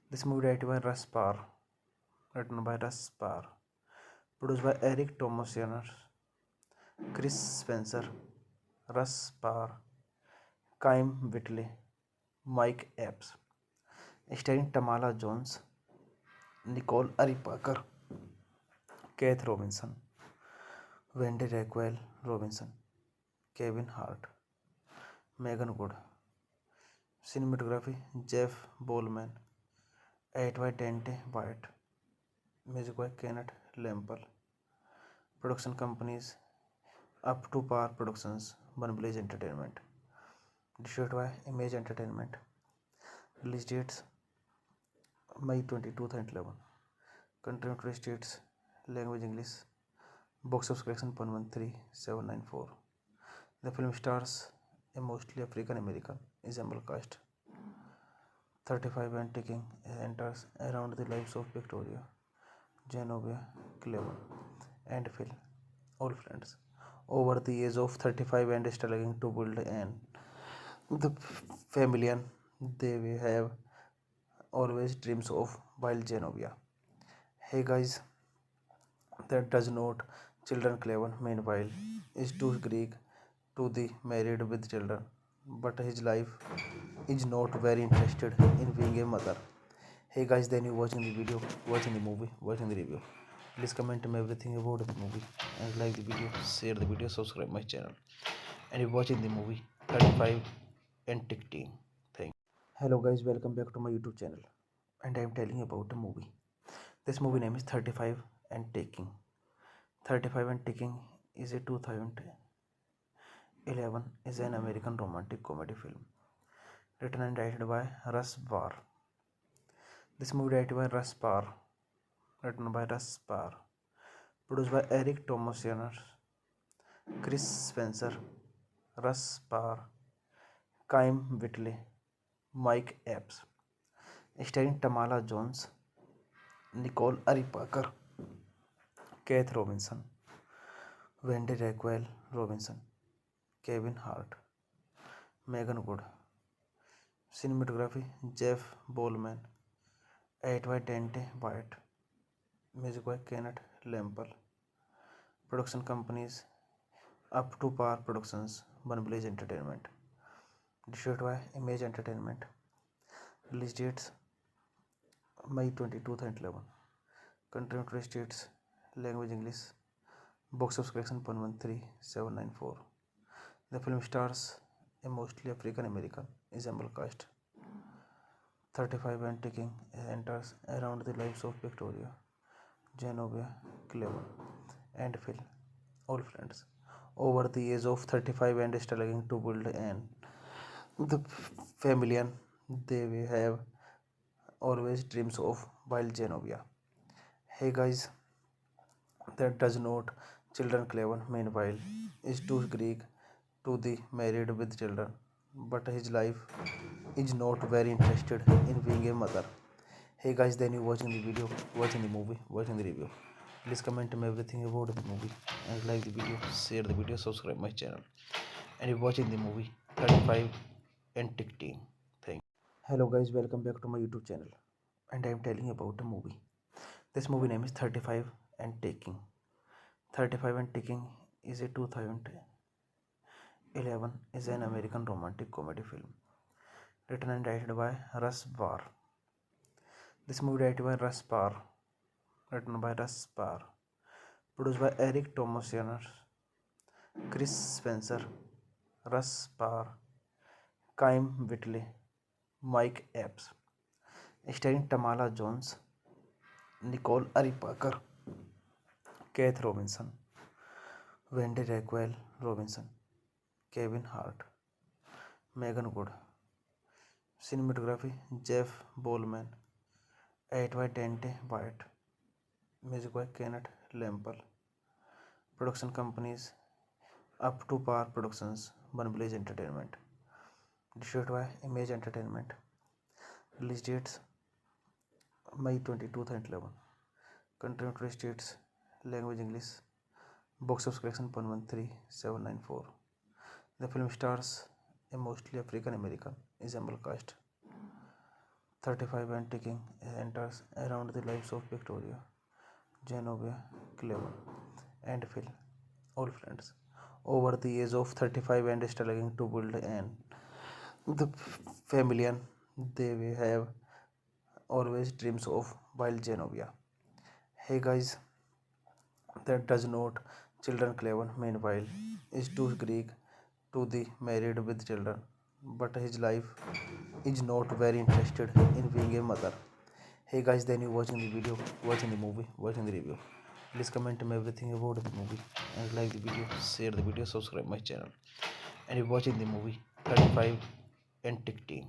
This movie directed by Russ Barr, written by Russ Barr, produced by Eric Thomas, Chris Spencer, Russ Barr, Kym Whitley, Mike Epps, starring Tamala Jones, Nicole Ari Parker, Keith Robinson, Wendy Raquel Robinson, Kevin Hart, Megan Good. Cinematography Jeff Bowman. Edit by Dante White. Music by Kenneth Lampel. Production companies Up to Par Productions, One Village Entertainment. Distributed by Image Entertainment. Release dates May 22, 2011. Country United States. Language English. Box office collection 113,794. The film stars a mostly African American ensemble cast. 35 and ticking enters around the lives of Victoria, Genovia, Clever, and Phil, all friends, over the age of 35 and struggling to build an the family and they will have always dreams of while Genovia. Hey guys, that does not children Clever meanwhile is too Greek to the married with children, but his life is not very interested in being a mother. Hey guys, then you watching the video, watching the movie, watching the review. Please comment me everything about the movie and like the video, share the video, subscribe my channel. And you're watching the movie 35 and Tick Team. Thank you. Hello guys, welcome back to my YouTube channel. And I am telling you about a movie. This movie name is 35 and Taking. 35 and Taking is a 2011 is an American romantic comedy film written and directed by Russ Barr. This movie directed by Russ Barr, written by Russ Barr, produced by Eric Thomas, Chris Spencer, Russ Barr, Kym Whitley, Mike Epps, starring Tamala Jones, Nicole Ari Parker, Keith Robinson, Wendy Raquel Robinson, Kevin Hart, Megan Good. Cinematography Jeff Bowman. Edit by Dante White. Music by Kenneth Lampel. Production companies Up to Par Productions, One Village Entertainment. Distributed by Image Entertainment. Release dates May 22, 2011. Country United States. Language English. Box office collection 113,794. The film stars a mostly African American ensemble cast. 35 and ticking enters around the lives of Victoria, Genovia, Clever, and Phil, all friends, over the age of 35 and struggling to build an the family and they will have always dreams of while Genovia. Hey guys, that does not children Clever meanwhile is too Greek to the married with children, but his life is not very interested in being a mother. Hey guys, then you watching the video, watching the movie, watching the review. Please comment me everything about the movie and like the video, share the video, subscribe my channel. And you're watching the movie 35 and Ticking. Thank you. Hello guys, welcome back to my YouTube channel. And I'm telling you about a movie. This movie name is 35 and Taking. 35 and Ticking is a 2011 is an American romantic comedy film written and directed by Russ Barr. This movie directed by Russ Barr, written by Russ Barr, produced by Eric Thomas Jenner, Chris Spencer, Russ Barr, Kym Whitley, Mike Epps, starring Tamala Jones, Nicole Ari Parker, Keith Robinson, Wendy Raquel Robinson, Kevin Hart, Megan Good. Cinematography Jeff Bowman, edit by Dante White, music by Kenneth Lample. Production companies Up to Par Productions, One Blaze Entertainment. Distributed by Image Entertainment. Release dates May 22, 2011. Country United States. Language English. Box office collection 113,794. The film stars a mostly African American ensemble cast. 35 and Ticking enters around the lives of Victoria, Genovia, Cleveland, and Phil, all friends, over the age of 35 and struggling to build the family they will have always dreams of while Genovia. Hey guys, that does not children Cleveland meanwhile is too Greek to the married with children, but his life is not very interested in being a mother. Hey guys, then you watching the video, watching the movie, watching the review. Please comment me everything about the movie and like the video, share the video, subscribe my channel. And you're watching the movie 35 and Ticking.